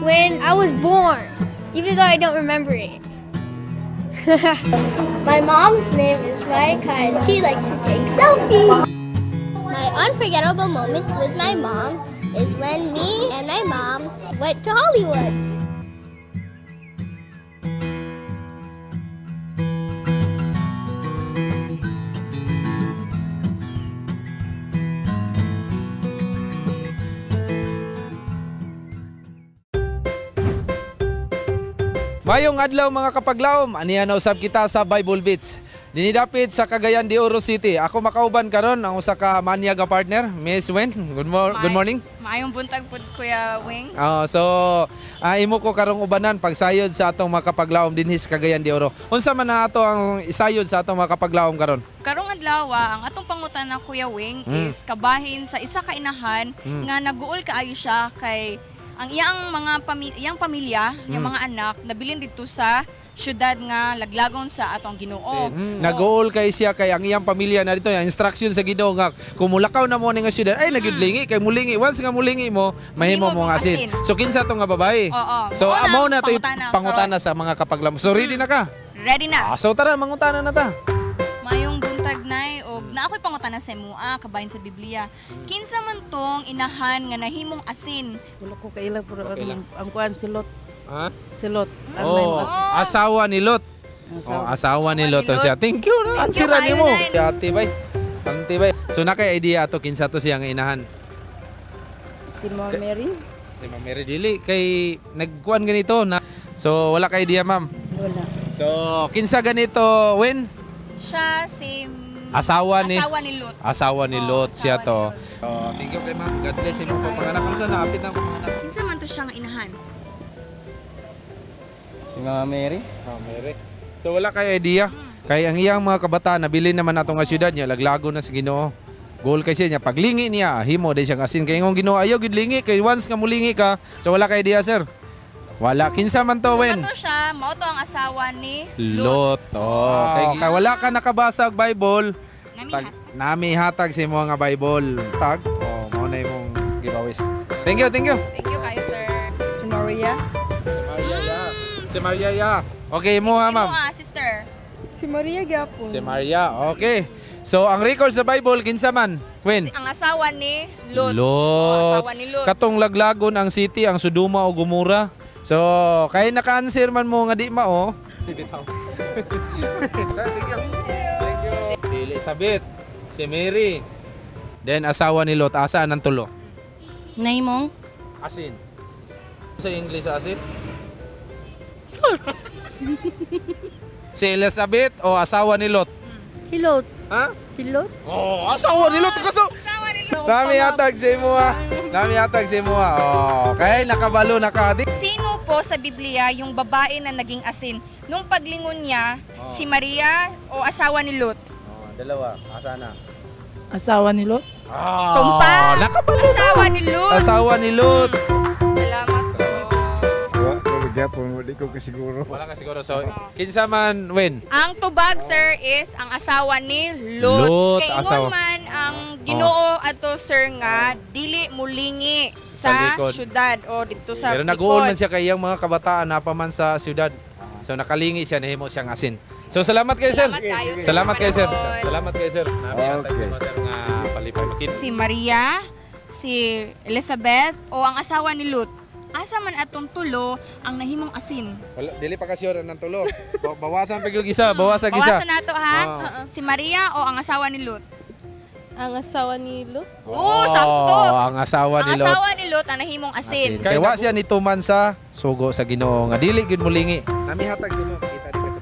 when I was born, even though I don't remember it. My mom's name is Raika, and she likes to take selfies. My unforgettable moment with my mom is when me and my mom went to Hollywood. Mayong adlaw mga kapaglaom, aniya na usab kita sa Bible Beats. Dinidapit sa Cagayan de Oro City. Ako makauban karon ang usa ka manyaga partner, Miss Wen. Good morning. Maayong buntag pud Kuya Wing. Imo ko karong ubanan pagsayod sa atong mga kapaglaom dinhi sa Cagayan de Oro. Unsa man na ato ang isayod sa atong mga kapaglaom karon? Karong adlaw, ang atong pangutana Kuya Wing is kabahin sa isa ka inahan nga naguol kaayo siya kay ang iyang pamilya, yung mga anak, nabilin dito sa syudad nga laglagon sa atong Ginoo. Nag-uol kay siya kay ang iyang pamilya na dito, yung instruction sa Ginoo nga kumulakaw na mo ni nga syudad, ay nagudlingi kay mulingi. Once nga mulingi mo, mahimo mo nga asin. So kinsa to nga babae? Oo. So amo na to pangutana sa mga kapaglaom. So ready na ka? Ready na. So tara, mangutana na ta. Mayong buntag nay og na ako'y pangutana sa mua kabahin sa Biblia. Kinsa man tong inahan nga nahimong asin? Wala ko kailang pero ang kuan si Lot. Ha? Si Lot. Asawa ni Lot. Asawa ni Lot siya. Thank you na. Ansira nimo. Atibay. Antibay. So na kay idea ato kinsa to siya nga inahan? Si Ma'am Mary. Si Ma'am Mary dili kay nagkuan ganito na. So wala kay idea, ma'am. Wala. So kinsa ganito, Wen? Siya si Asawa ni Lot. Asawa ni Lot siya to. Thank you kay ma'am. God bless mo po panganak ko sa naapit na panganak. Kinsa man to siya nga inahan? Si Mama Mary. Mary. So wala kay idea. Kay ang iyang mga kabataan nabilin naman nato nga syudad niya laglago na sa Ginoo. Goal kay siya paglingi niya himo day siyang asin kay ngong Ginoo ayaw gid lingi kay once nga mulingi ka. So wala kay idea, sir. Wala. Kinsa man to, Wen? Ito siya, mao to ang asawa ni Lot. Kay wala ka nakabasa og Bible. Nami hatag sa imo nga Bible. Tag. Mao na imong giveaways. Thank you. Thank you kayo, sir. Si Maria. Si Maria. Okay mo ha, ma'am. Sister. Si Maria gyapon. Si Maria. Okay. So ang record sa Bible kinsa man? Wen? Ang asawa ni Lot. Asawa ni Lot. Katong laglagon ang city, ang Sodoma o Gomora. So, kay naka-answer man mo nga di mao. Thank you. Si Elizabeth, si Mary. Then asawa ni Lot, asaan ang tulo? Naimong? Asin. Sa English asin? Salt. Si Elizabeth o asawa ni Lot? Si Lot. Ha? Si Lot. Asawa ni Lot kaso. Asawa ni Lot. Dami hatag sa imo ha. Nami hatag si mo. Okay, nakabalo na ka. Sino po sa Biblia yung babae na naging asin? Nung paglingon niya, si Maria o asawa ni Lot? Dalawa. Asa na? Asawa ni Lot? Tumpa! Nakabalo Asawa ni Lot. Asawa ni Lot. Salamat po. Wala ko kasiguro. Wala ka siguro. So, kinsa man win? Ang tubag, sir, is ang asawa ni Lot. Lot, Kay asawa. ingon man ang Ginoo ato, sir, nga dili mulingi sa likod. syudad o dito sa Pero nag-uol man siya kay iyang mga kabataan na pa man sa siyudad. So nakalingi siya, nahimo siyang asin. So salamat kayo, sir. Salamat kayo, sir. Salamat kayo, sir. Nami hatag si mo, sir, nga palipay makita. Si Maria, si Elizabeth o ang asawa ni Lot. Asa man atong tulo ang nahimong asin. Wala, dili pa kasi oras ng tulo. Bawasan pa yung isa, bawasan isa. Bawasan nato ha. Si Maria o ang asawa ni Lot? Ang asawa ni Lot? Oo, sakto. Ang asawa ni Ang Lot. asawa ni Lot ang nahimong asin. Kaya wa siya nituman sa sugo sa Ginoo nga dili gid mulingi. Nami hatag dito kita di ka sa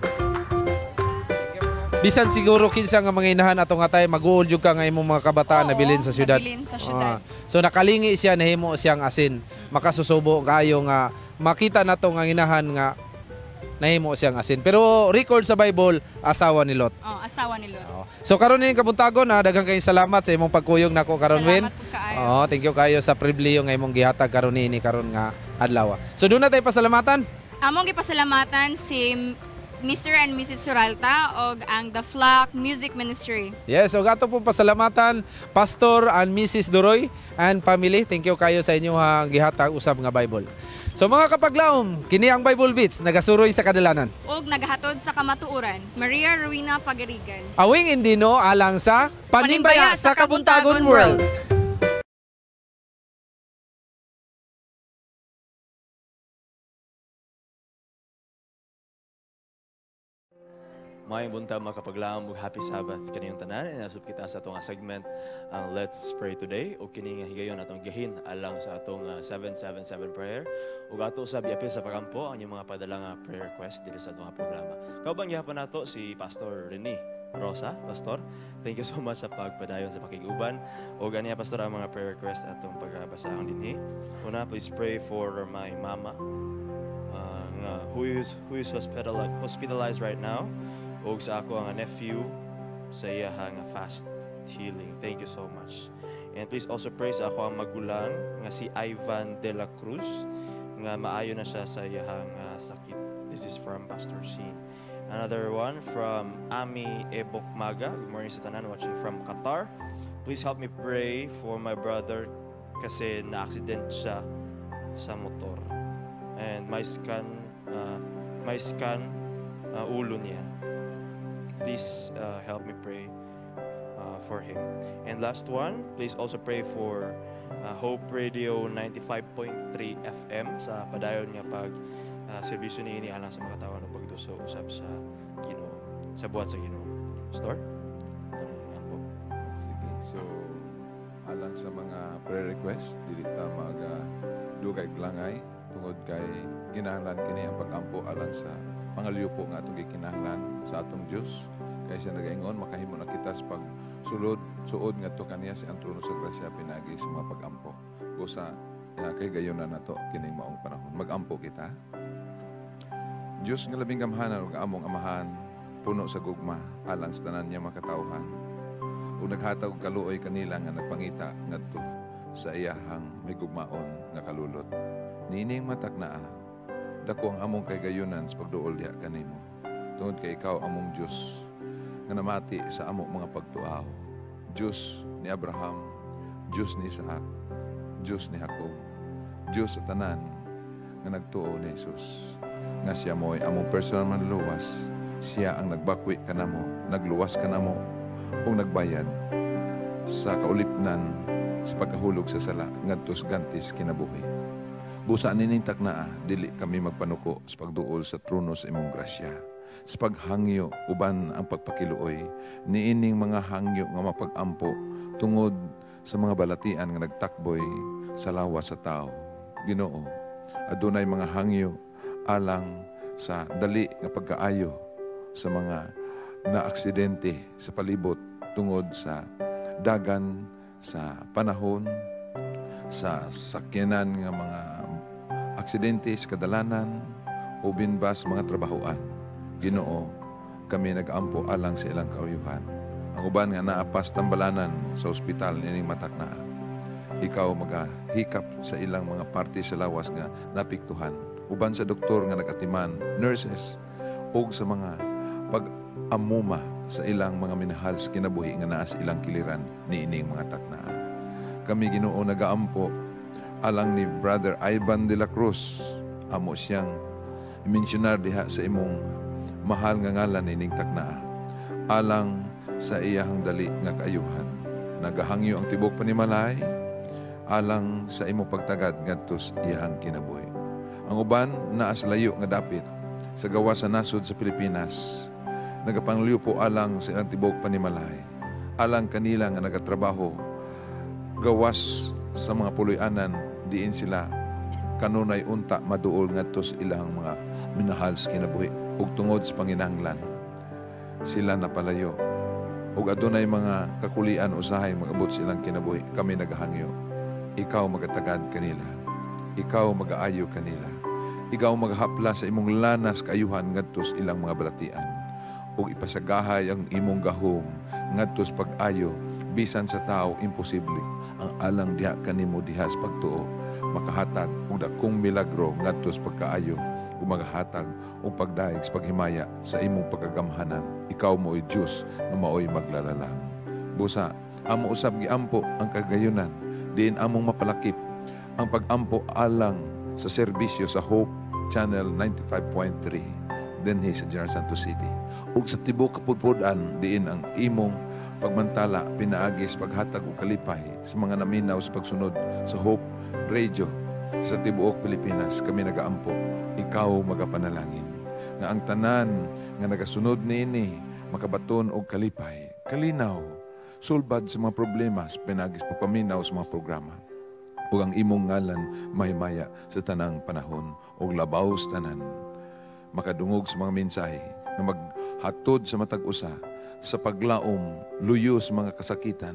bisan siguro kinsa nga mga inahan ato nga tay mag-uol jud ka nga imong mga kabataan na bilin sa syudad. Nabilin sa syudad. So nakalingi siya, nahimo siyang asin. Makasusubo kayo nga makita nato nga inahan nga nahimo siyang asin. Pero record sa Bible, asawa ni Lot. Asawa ni Lot. So karon ning Kabuntagon, daghang kayong salamat sa imong pagkuyog nako karon win. Thank you kayo sa pribilehyo nga imong gihatag karon ini karon nga adlaw. So doon na tayo pasalamatan. Among gipasalamatan si Mr. and Mrs. Suralta o ang The Flock Music Ministry. Yes, o gato po pasalamatan Pastor and Mrs. Duroy and family. Thank you kayo sa inyo gihatag usab nga Bible. So mga kapaglaom, kini ang Bible Beats nagasuroy sa kadalanan. Og nagahatod sa kamatuoran, Maria Rowena Pagarigan. Awing indino alang sa Panimbaya sa Kabuntagon World. Mayang bunta mga kapaglaang happy Sabbath kaniyong tanan. Inasub kita sa atong segment ang Let's Pray Today o kini nga higayon atong gahin alang sa atong 777 prayer ug ato usab iapil sa pagampo ang inyong mga padala nga prayer request dito sa atong programa. Kaubang gihapon nato si Pastor Rene Rosa, Pastor. Thank you so much sa pagpadayon sa pakiguban. O ganiya Pastor ang mga prayer request atong pagbasahon dinhi. Una, please pray for my mama who is hospitalized right now. O sa ako ang nephew sa iya nga fast healing. Thank you so much. And please also pray sa ako ang magulang nga si Ivan de la Cruz nga maayo na siya sa iya sakit. This is from Pastor Sheen. Another one from Ami Ebokmaga. Good morning sa tanan watching from Qatar. Please help me pray for my brother kasi na-accident siya sa motor. And may scan ulo niya. Please help me pray for him. And last one, please also pray for Hope Radio 95.3 FM sa padayon nga pag serbisyo niini alang sa mga tawo ng pagduso usab sa Ginoo, sa buhat sa Ginoo. Store? Sige. So alang sa mga prayer request, dili ta dugay glangay tungod kay kinahanglan kini ang pag-ampo alang sa mga liupo nga atong gikinahanglan sa atong Dios kay siya nagaingon makahimo na kita sa suod nga to kaniya sa ang trono sa grasya pinagi sa mga pag-ampo. Usa kay gayon na nato kining maong panahon. Mag-ampo kita. Dios nga labing gamhanan ug among amahan puno sa gugma alang sa tanan niya makatawhan. Ug naghatag og kaluoy kanila nga nagpangita ngadto sa iyahang may gugmaon nga kalulot. Nining matakna dako ang among kaygayonan sa pagduol diha kanimo. Tungod kay ikaw among Dios nga namati sa among mga pagtuaw. Dios ni Abraham, Dios ni Isaac, Dios ni Jacob, Dios sa tanan nga nagtuo ni Jesus. Nga siya mo'y among personal manluwas. Siya ang nagbakwi kanamo, nagluwas kanamo ug nagbayad sa kaulipnan sa pagkahulog sa sala ngadto sa gantis kinabuhi. Busa nining takna, dili kami magpanuko sa pagduol sa trono sa imong grasya. Sa paghangyo, uban ang pagpakiluoy, niining mga hangyo nga mapag-ampo tungod sa mga balatian nga nagtakboy sa lawas sa tao. Ginoo, adunay mga hangyo alang sa dali nga pagkaayo sa mga na-aksidente sa palibot tungod sa dagan sa panahon, sa sakyanan nga mga aksidente sa kadalanan, ubin ba sa mga trabahoan. Ginoo, kami nag-ampo alang sa ilang kauyuhan. Ang uban nga naapas tambalanan sa ospital nining Takna. Ikaw magahikap sa ilang mga parte sa lawas nga napiktuhan. Uban sa doktor nga nagatiman, nurses, ug sa mga pag-amuma sa ilang mga minahal sa kinabuhi nga naa sa ilang kiliran ni ining mga Takna. Kami Ginoo nagaampo alang ni Brother Ivan de la Cruz. Amo siyang mentionar diha sa imong mahal nga ngalan ining Takna. Alang sa iyahang dali nga kaayuhan. Nagahangyo ang tibok panimalay alang sa imong pagtagad ngadto sa iyahang kinabuhi. Ang uban naa sa layo nga dapit sa gawas sa nasod sa Pilipinas. Nagapangliw po alang sa ilang tibok panimalay. Alang kanila nga nagatrabaho gawas sa mga puloy-anan diin sila kanunay unta maduol ngadto sa ilang mga minahal sa kinabuhi ug tungod sa panginahanglan sila napalayo ug adunay mga kakulian usahay magabot sa ilang kinabuhi. Kami nagahangyo, ikaw magatagad kanila, ikaw magaayo kanila, ikaw maghapla sa imong lanas kaayuhan ngadto sa ilang mga balatian ug ipasagahay ang imong gahom ngadto sa pag-ayo bisan sa tao imposible ang alang diha kanimo diha sa pagtuo makahatag og dakong milagro ngadto sa pagkaayo ug magahatag og pagdaig sa paghimaya sa imong pagagamhanan. Ikaw mo'y Diyos na mao'y maglalalang. Busa, amo usab giampo ang kagayunan diin among mapalakip ang pag-ampo alang sa serbisyo sa Hope Channel 95.3 dinhi sa General Santos City ug sa tibok kapudpudan diin ang imong pagmantala pinaagis paghatag og kalipay sa mga naminaw sa pagsunod sa Hope Radio sa tibuok Pilipinas. Kami nagaampo, ikaw magapanalangin nga ang tanan nga nagasunod niini makabaton og kalipay, kalinaw, sulbad sa mga problema sa pinagis papaminaw sa mga programa ug ang imong ngalan mahimaya sa tanang panahon ug labaw sa tanan makadungog sa mga mensahe nga maghatod sa matag usa sa paglaom, luyo sa mga kasakitan,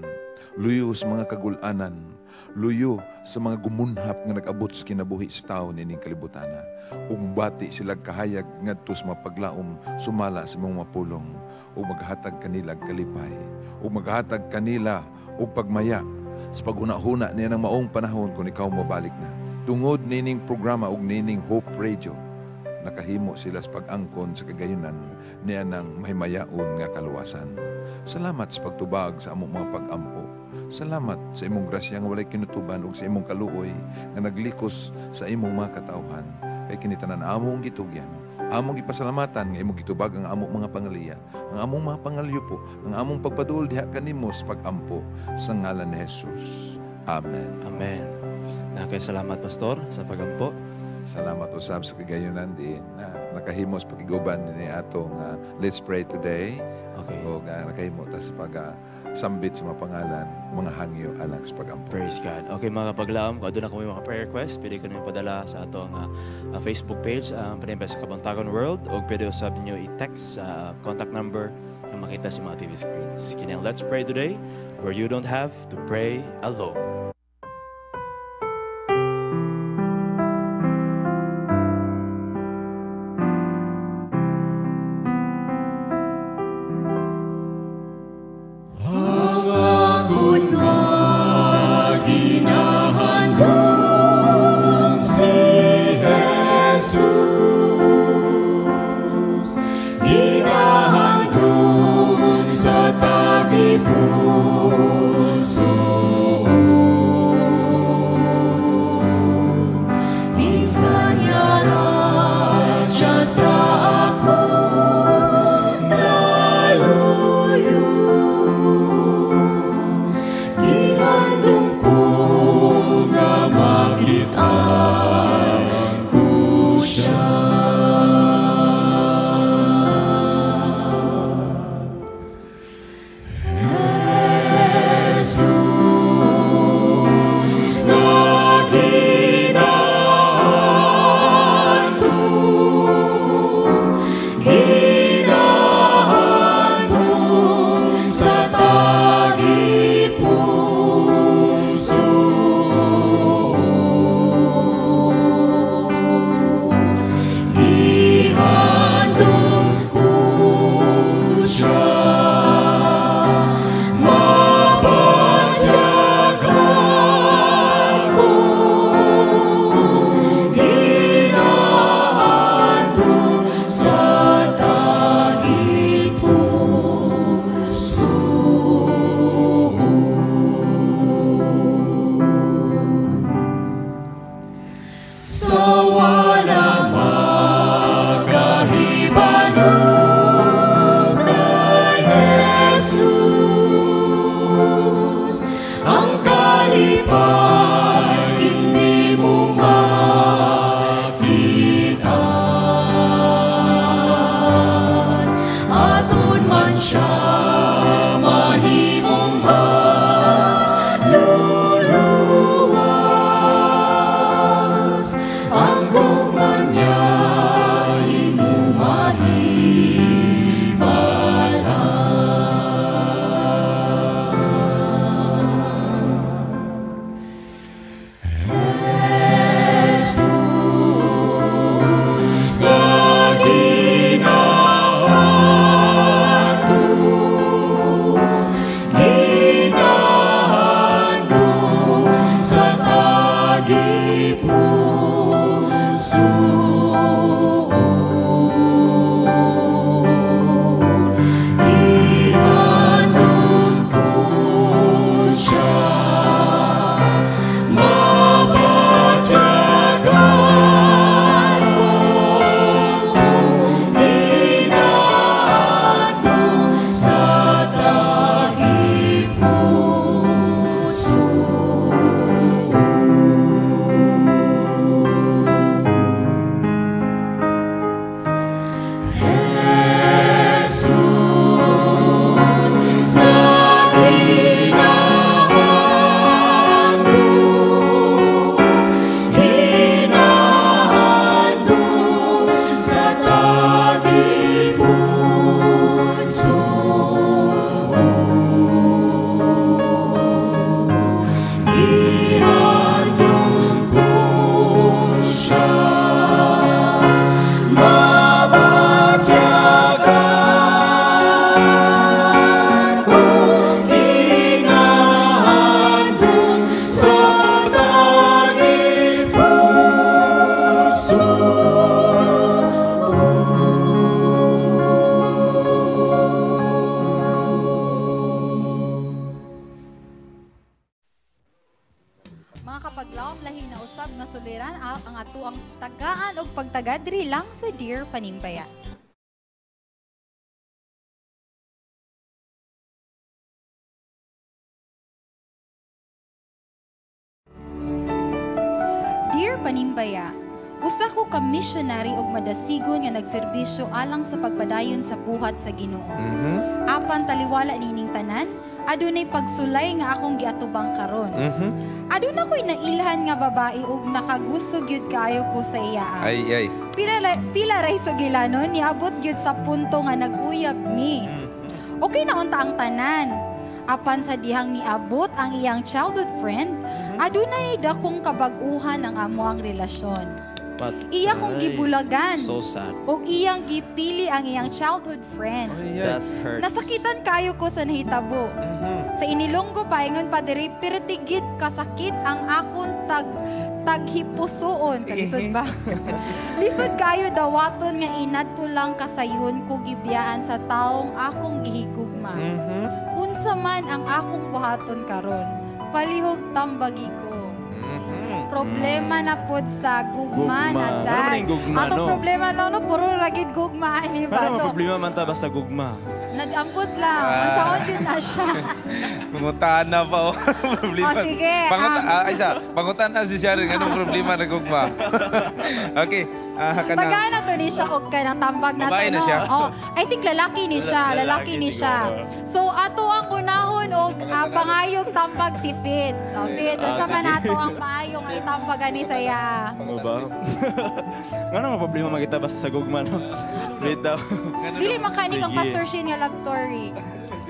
luyo sa mga kagulanan, luyo sa mga gumunhap nga nag-abot sa kinabuhi sa tao nining kalibutana. Ug bati sila kahayag ngadto sa mga paglaom sumala sa mga mapulong ug maghatag kanila kalipay ug maghatag kanila og pagmaya sa pag-una-huna niya ng maong panahon kung ikaw mabalik na. Tungod nining programa ug nining Hope Radio nakahimo sila sa pag-angkon sa kagayunan niya ng mahimayaon nga kaluwasan. Salamat sa pagtubag sa among mga pag-ampo. Salamat sa imong grasya nga walay kinutuban ug sa imong kaluoy nga naglikos sa imong mga katawhan. Kay kinitanan among gitugyan, among gipasalamatan nga imong gitubag ang among mga pangaliya, ang among mga pangalyo ang among pagpadul diha kanimo sa pag-ampo sa ngalan ni Jesus. Amen. Amen. Nakay salamat Pastor sa pagampo. Salamat usab sa kagayunan din na nakahimo sa pagiguban ni atong let's pray today. Okay. O nakahimo ta sa sambit sa mga pangalan, mga hangyo alang sa pagampo. Praise God. Okay mga kapaglaom, kung doon ako may mga prayer request, pwede ko nyo ipadala sa atong Facebook page, Panimbaya sa Kabuntagon World, o pwede usab nyo i-text sa contact number na makita sa mga TV screens. Kaya let's pray today where you don't have to pray alone. magtagad diri lang sa Dear Panimbaya. Dear Panimbaya, usa ko ka missionary og madasigon nga nagserbisyo alang sa pagpadayon sa buhat sa Ginoo. Apan taliwala nining tanan, adunay pagsulay nga akong giatubang karon. Aduna ko'y nailhan nga babae ug nakagusto gyud kayo ko sa iya. Ay. Pila ray sa gilanon niabot gyud sa punto nga nag-uyab mi. Okay na unta ang tanan. Apan sa dihang niabot ang iyang childhood friend, adunay dakong kabag-uhan ang amoang relasyon. Iya kong gibulagan. So sad. O iyang gipili ang iyang childhood friend. That hurts. Nasakitan kayo ko sa nahitabo. Sa inilonggo paingon pa diri pero tigid kasakit ang akon taghipusoon. Kalisod ba? Lisod kayo dawaton nga inadto lang kasayon ko gibiyaan sa taong akong gihigugma. Unsa man ang akong buhaton karon, palihog tambagi ko. Problema na pod sa gugma na sa. Atong problema lang no puro ragid gugma ani ba. Paano problema man ta basta gugma? Nag-ambot lang. Unsaon yun na siya. Pangutana pa problema. Sige. Pangutana si Sharon anong problema na gugma. Okay. Tagana to ni siya og kanang tambag na babae to. Na siya. I think lalaki ni siya. Lalaki ni siya. So ato ang unahon og pangayog tambag si Fitz. Fitz, unsa man ato ang maayong ay tambagan ni saya. Ano ba? Ano nga problema makita basta sa gugma no? Wait daw. Dili makanik ang Pastor Shin nga love story.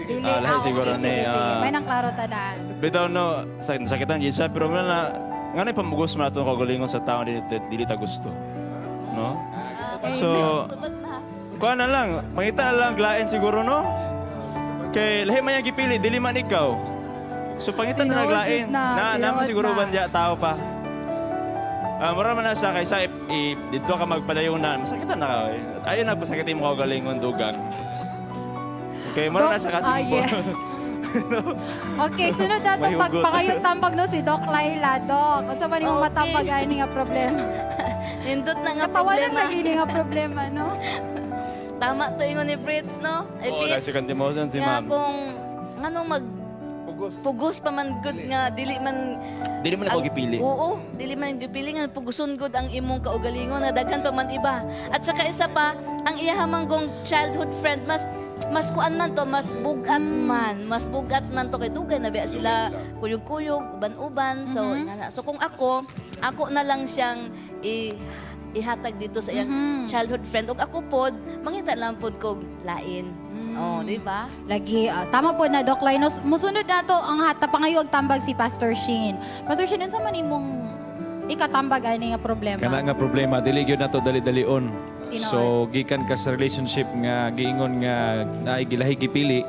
Dili. Siguro sige. May nang klaro tanan. Bitaw no, sakitan gid siya pero na ngano'y pamugos man ato kagalingon sa taon dili ta gusto. No? So, kuha na lang. Mangita na lang glain siguro, no? Kay lahi man yung gipili, dili man ikaw. So, pangitan na naglain. Naman siguro bandya tao pa. Mura man na siya, kaysa dito ka magpadayon na, masakitan na ka. Ayun na, pasakitin mo kagalingon dugang. Okay, mura na siya kasi. Yes. Okay, sunod na itong pagpakayong tambag no si Doc Laila. Doc, unsa man yung matambag ay nga problema? Nindot na nga problema. problema. Katawanan lagi nga problema, no? Tama to ingon ni Fritz, no? Fritz, second emotion si ma'am. Nga kung anong pugos pa man good nga dili man ako gipili. Oo, dili man gipili nga puguson good ang imong kaugalingon nga daghan pa man iba. At saka isa pa, ang iyahamanggong childhood friend mas kuan man to, mas bugat man to kay dugay na biya sila kuyog-kuyog, uban-uban. So so kung ako na lang siyang ihatag dito sa iyang childhood friend ug ako pod mangita lang pod kog lain. Oh, di ba? Lagi tama po na Doc Linus. Musunod na to ang pangayo og tambag si Pastor Shin. Pastor Shin, unsa man imong ikatambag ani nga problema? Kana nga problema dili gyud nato dali-dalion. So gikan ka sa relationship nga giingon nga naay gilahi gipili.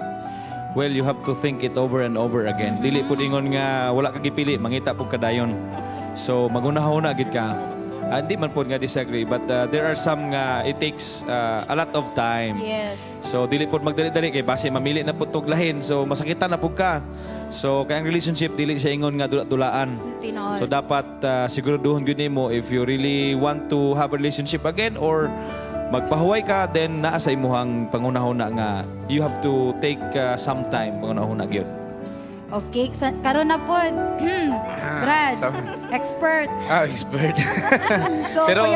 Well, you have to think it over and over again. Dili pud ingon nga wala ka gipili, mangita pud kadayon. So magunahon gid ka. Hindi man po nga disagree, but there are some it takes a lot of time. Yes. So dili po magdali-dali kay base mamili na po tuglahin. So masakitan na po ka. So kaya ang relationship dili siya ingon nga dula-dulaan. So dapat siguraduhon gyud nimo if you really want to have a relationship again or magpahuway ka, then naa sa imuhang pangunahuna nga you have to take some time pangunahuna gyud. Okay, karon na po. Brad, expert. Expert. So, pero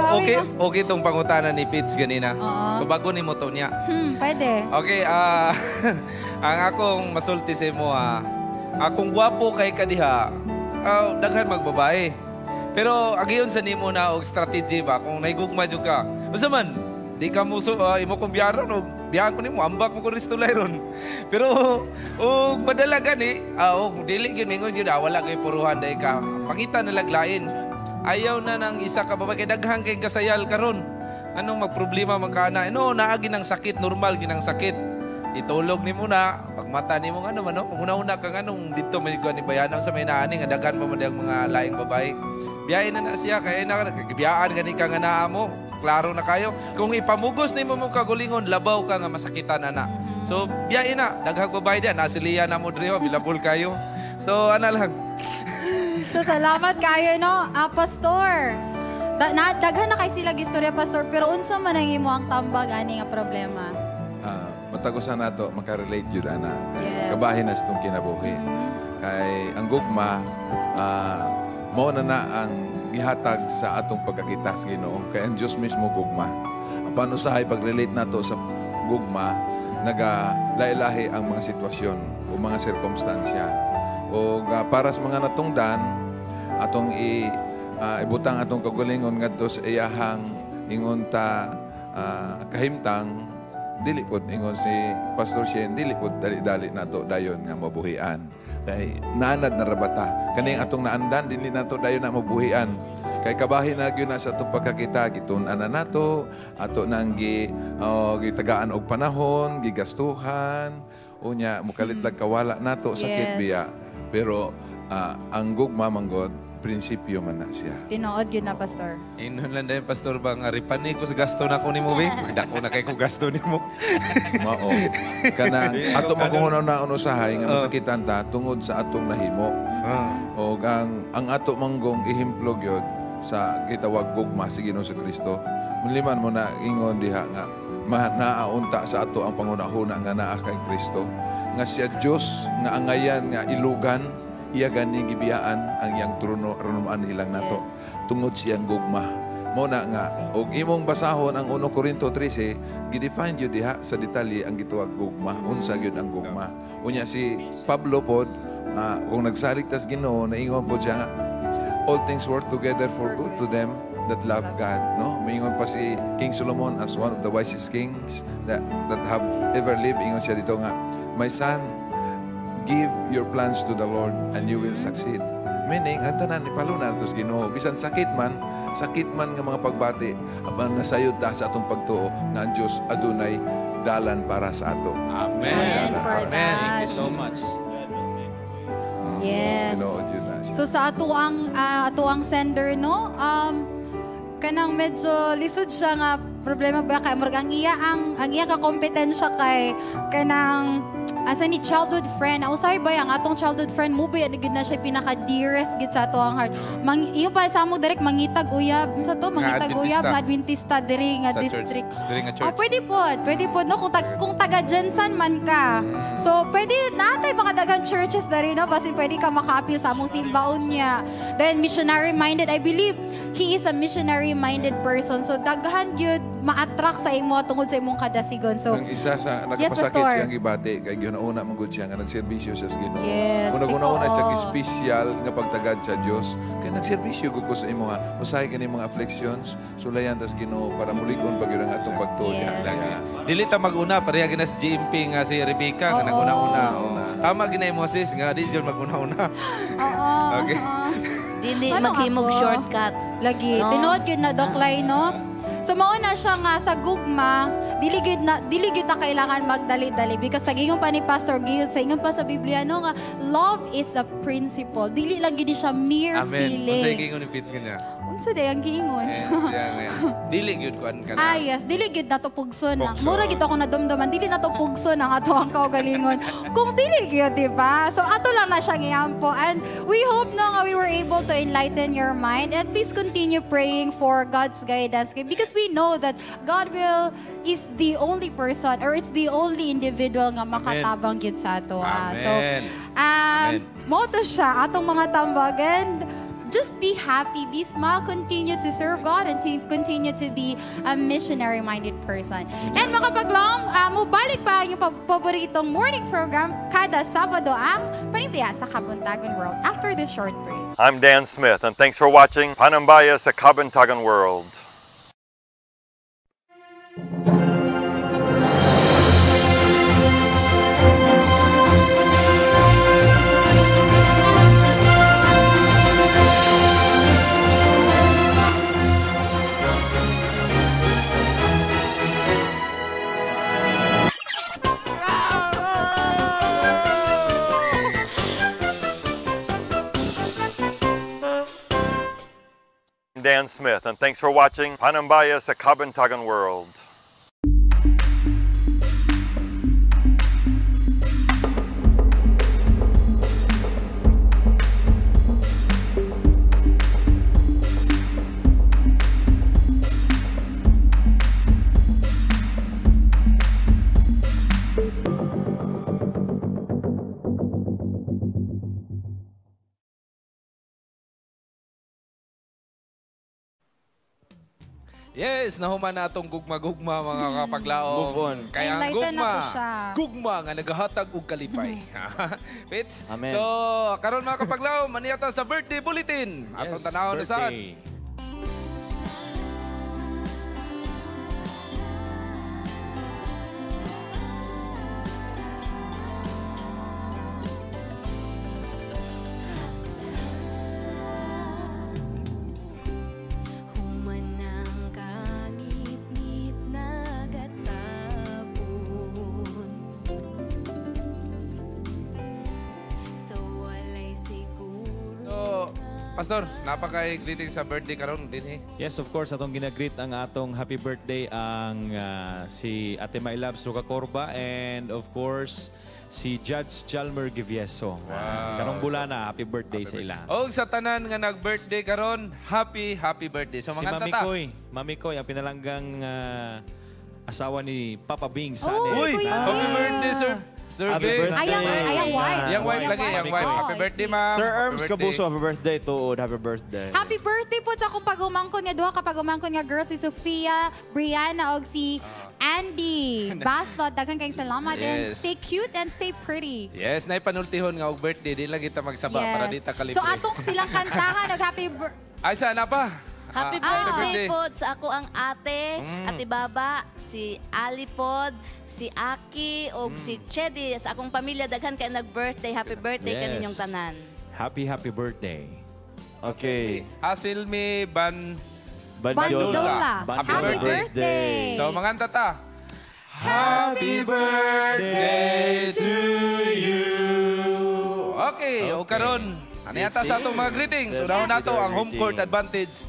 okay tong pangutana ni Fitz ganina. So bago ni mo to niya. Pwede. Okay, ang akong masulti sa imo akong gwapo kay kadiha, daghan magbabae. Pero agiyon sa nimo na og strategy ba kung naigugma jud ka. Unsa man, di ka mo imo kong biyaron og biyahan ko nimo ambak mo ko ristulay ron. Pero og madala gani, dili gyud mingon gyud wala kay puruhan dai ka. Pangita na laglain. Ayaw na nang isa ka babae kay daghang kay kasayal karon. Anong magproblema man kana? No, naagi ng sakit, normal ginang sakit. Itulog nimo na, pagmata nimo ano man no, una-una ka nganong dito may ni bayana sa may naani nga daghan pa man mga laing babae. Biyahe na siya kay na gibiyaan gani ka nga naa mo. Klaro na kayo. Kung ipamugos nimo mong kagulingon, labaw ka nga masakitan ana. So, biyahe na. Daghang babae diyan. Nasiliya na mo driyo. Bilabol kayo. So, ana lang. So, salamat kayo, no? Pastor. Daghan na kay sila gistorya, Pastor, pero unsa man ang imo ang tambag ani nga problema? Matagusan nato makarelate jud ana. Yes. Kabahin na itong kinabuhi. Kay ang gugma mao na ang gihatag sa atong pagkakita sa Ginoo. Kay ang Dios mismo gugma. Paano usahay pag-relate nato sa gugma, naga-lahi-lahi ang mga sitwasyon o mga sirkumstansya. O para sa mga natungdan, atong ibutang atong kagalingon ngadto sa iyahang ingon ta kahimtang, dili pod ingon si Pastor Shen, dili pod dali-dali nato dayon nga mabuhian. Kay naanad na rabata. Kaning atong naandan dili nato dayon na mabuhian. Kay kabahin na gyud na sa atong pagkakita, gitun-an na nato, ato nang gitagaan og panahon, gigastuhan, unya mukalitlag kawala nato sakit biya. Pero ang gugma manggod prinsipyo man na siya. Tinuod yun na, Pastor. Inon lang din, Pastor, bang ripani ko sa gasto na ko ni mo, Bing? Dako na kay ko gasto ni mo. Mao. Kanang ato magungunaw na unusahay nga masakitan ta tungod sa atong nahimo. O ang ato manggong ihimplo gyud sa kitawag gugma sa Ginoo sa Kristo. Muliman mo na ingon diha nga naaunta sa ato ang pangunahuna nga naa kay Kristo. Nga siya Dios nga angayan nga ilugan iya gani gibiyaan ang iyang trono aron ilang nato tungod siyang gugma. Mo na nga og imong basahon ang 1 Corinto 13 gidefine gyud diha sa detalye ang gituwag gugma, unsa gyud ang gugma. Unya si Pablo pod kung nagsaligtas Ginoo naingon pod siya nga all things work together for good to them that love God, no? Maingon pa si King Solomon as one of the wisest kings that have ever lived. Ingon siya dito nga, my son, give your plans to the Lord and you will succeed. Meaning, ang tanan ni palunan tos Ginoo. Bisan sakit man nga mga pagbati, aban nasayod ta sa atong pagtuo nga ang Dios adunay dalan para sa ato. Amen. Amen. Thank you so much. Yes. So sa ato ang sender, no? Kanang medyo lisod siya nga problema ba kay murag ang iya ka kompetensya kay kanang asa ni childhood friend. Usay ba ang atong childhood friend mo ba gid na siya pinaka dearest gid sa ato ang heart. Iyo pa sa mo direct mangitag uyab sa to mangitag uyab nga Adventista diri nga district. Pwede pod no kung taga GENSAN man ka. So pwede natay mga dagang churches diri no basi pwede ka maka-appeal sa among simbaon niya. Then missionary minded, I believe he is a missionary minded person. So daghan gyud ma-attract sa imo tungod sa imong kadasigon. So ang isa sa nagpasakit siyang gibati kay una magud siya nga nagserbisyo sa Ginoo. Yes, kung una siya special nga pagtagad sa Dios, kay nagserbisyo gud ko sa imo ha. Usahay kani mga afflictions, sulayan tas Ginoo para muligon pag ang atong pagtuo diha. Dili ta maguna pareha ginas GMP nga si Rebecca nga naguna-una. Tama ginay mo sis nga di jud maguna-una. Okay. Dili maghimog shortcut. Lagi. Tinuod gyud na doklay no. So mao na siya nga sa gugma, dili gyud ta kailangan magdali-dali because sa gingon pa ni Pastor Giyod sa ingon pa sa Biblia no nga love is a principle. Dili lang gid siya mere feeling. Amen. Unsay gingon ni Pits kanya? Unsa day ang giingon? Dili gyud kuan kana. Yes, dili gyud nato pugson na. Mura gyud ako nadumduman, dili nato pugson ang ato ang kaugalingon. Kung dili gyud, di ba? So ato lang na siya ngiyampo and we hope na nga we were able to enlighten your mind and please continue praying for God's guidance because we know that God is the only person or it's the only individual nga makatabang gyud sa ato. So moto siya atong mga tambag and just be happy, be smile, continue to serve God and to continue to be a missionary-minded person. And mga paglang, mubalik pa ang yung paboritong morning program kada Sabado ang Panimbaya sa Kabuntagon World after this short break. I'm Dan Smith and thanks for watching Panimbaya sa Kabuntagon World. Dan Smith and thanks for watching Panimbaya sa Kabuntagon World. Yes, nahuman na atong gugma-gugma mga kapaglaom. Move on. Kaya ang Enlighten na gugma, to siya. gugma nga nagahatag og kalipay. Pits? Amen. So, karon mga kapaglaom, maniyata sa birthday bulletin. Atong tanawon na saan. Pastor, napakay greeting sa birthday karon din eh. Yes, of course, atong ginagreet ang atong happy birthday ang si Ate Maylabs Rucacorba and of course si Judge Chalmer Givieso. Karong bulana, happy birthday sa ila. Og sa tanan nga nag-birthday karon, happy birthday. So Si mga Mami Koy, ang pinalanggang asawa ni Papa Bing sa Uy, happy birthday sir. Sir Happy Bing. birthday. Ayang white. Yang white lagi, yang white. Happy birthday, ma'am. Sir Happy Erms birthday. Kabuso, happy birthday tuod. Happy birthday. Happy birthday po sa akong pag-umangkon nga duha ka pag-umangkon nga girls si Sofia, Brianna og si Andy Baslot. Daghan kayong salamat and Yes. stay cute and stay pretty. Yes, nay panultihon nga og birthday, di lang kita magsaba para di ta kalibre. So atong silang kantahan og happy Ay sana pa. Happy birthday po sa ako ang ate, Ate Baba, si Ali Pod, si Aki, o si Chedi. Sa akong pamilya, daghan kayo nag-birthday. Happy birthday kaninyong tanan. Happy birthday. Okay. Asilmi Bandola. Happy birthday. So mga tata. Happy birthday to you. Okay, o karon. Ano yata sa atong mga greetings? Unahon nato ang home court advantage.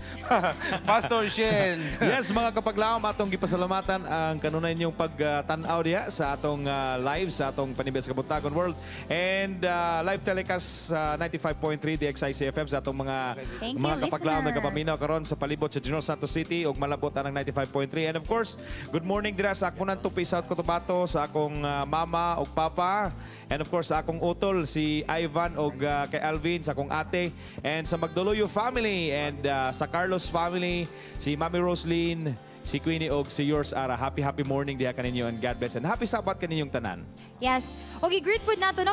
Pastor Shen. Yes, mga kapaglaom, atong gipasalamatan ang kanunay ninyong pagtanaw diha sa atong live, sa atong Panimbaya sa Kabuntagon World. And live telecast sa 95.3 DXIC-FM sa atong mga kapaglaom na kapaminaw karon sa palibot sa General Santos City ug malabot ang 95.3. And of course, good morning dira sa akong Tupi South Cotabato, sa akong mama ug papa. And of course, sa akong utol, si Ivan o kay Alvin, sa akong ate, and sa Magdoloyo family, and sa Carlos family, si Mami Roslyn, si Queenie og si yours Ara. Happy morning diha kaninyo and God bless. And happy Sabat kaninyong tanan. Yes. Okay, greet po nato.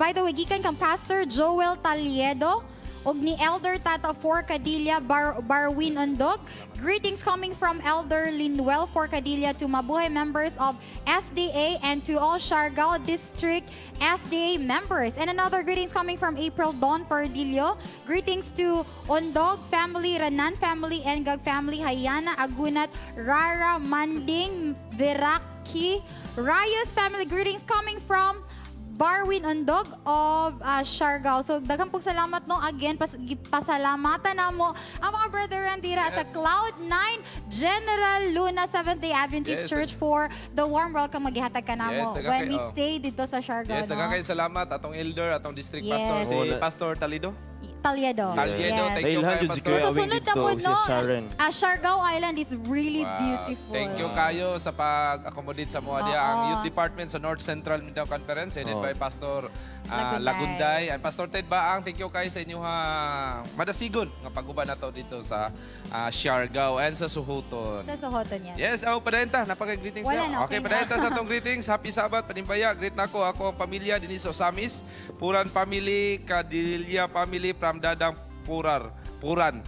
By the way, gikan kang Pastor Joel Taliedo og ni Elder Tata Forcadilla Barwin Ondog. Greetings coming from Elder Linwell Forcadilla to Mabuhay members of SDA and to all Siargao District SDA members. And another greetings coming from April Dawn Pardillo. Greetings to Ondog family, Ranan family, Engag family, Hayana, Agunat, Rara, Manding, Viraki, Rayas family. Greetings coming from Barwin Ondog of Siargao. So, daghang pong salamat no. Again, pasalamatan na mo ang mga brother and tira sa Cloud9 General Luna Seventh-day Adventist Church for the warm welcome maghihatag ka na mo when we stay dito sa Siargao. Yes, daghang kayo salamat. Atong elder, atong district pastor, si Pastor Taliedo. Taliedo. Thank you kayo, Pastor. So, susunod na po, no? Siargao Island is really beautiful. Thank you kayo sa pag-accommodate sa mga diya. Ang Youth Department sa North Central Mindanao Conference, headed by Pastor Lagunday. And Pastor Ted Baang, thank you kayo sa inyo madasigon nga pag-uban na to dito sa Siargao and sa Suhuton. Sa Suhuton yan. Yes, padayenta. Napaka-greetings na. Okay, padayenta sa atong greetings. Happy Sabat, Panimbaya. Greet na ako. Ako ang pamilya din sa Osamis. Puran family, Kadilya family from Dadang Puran.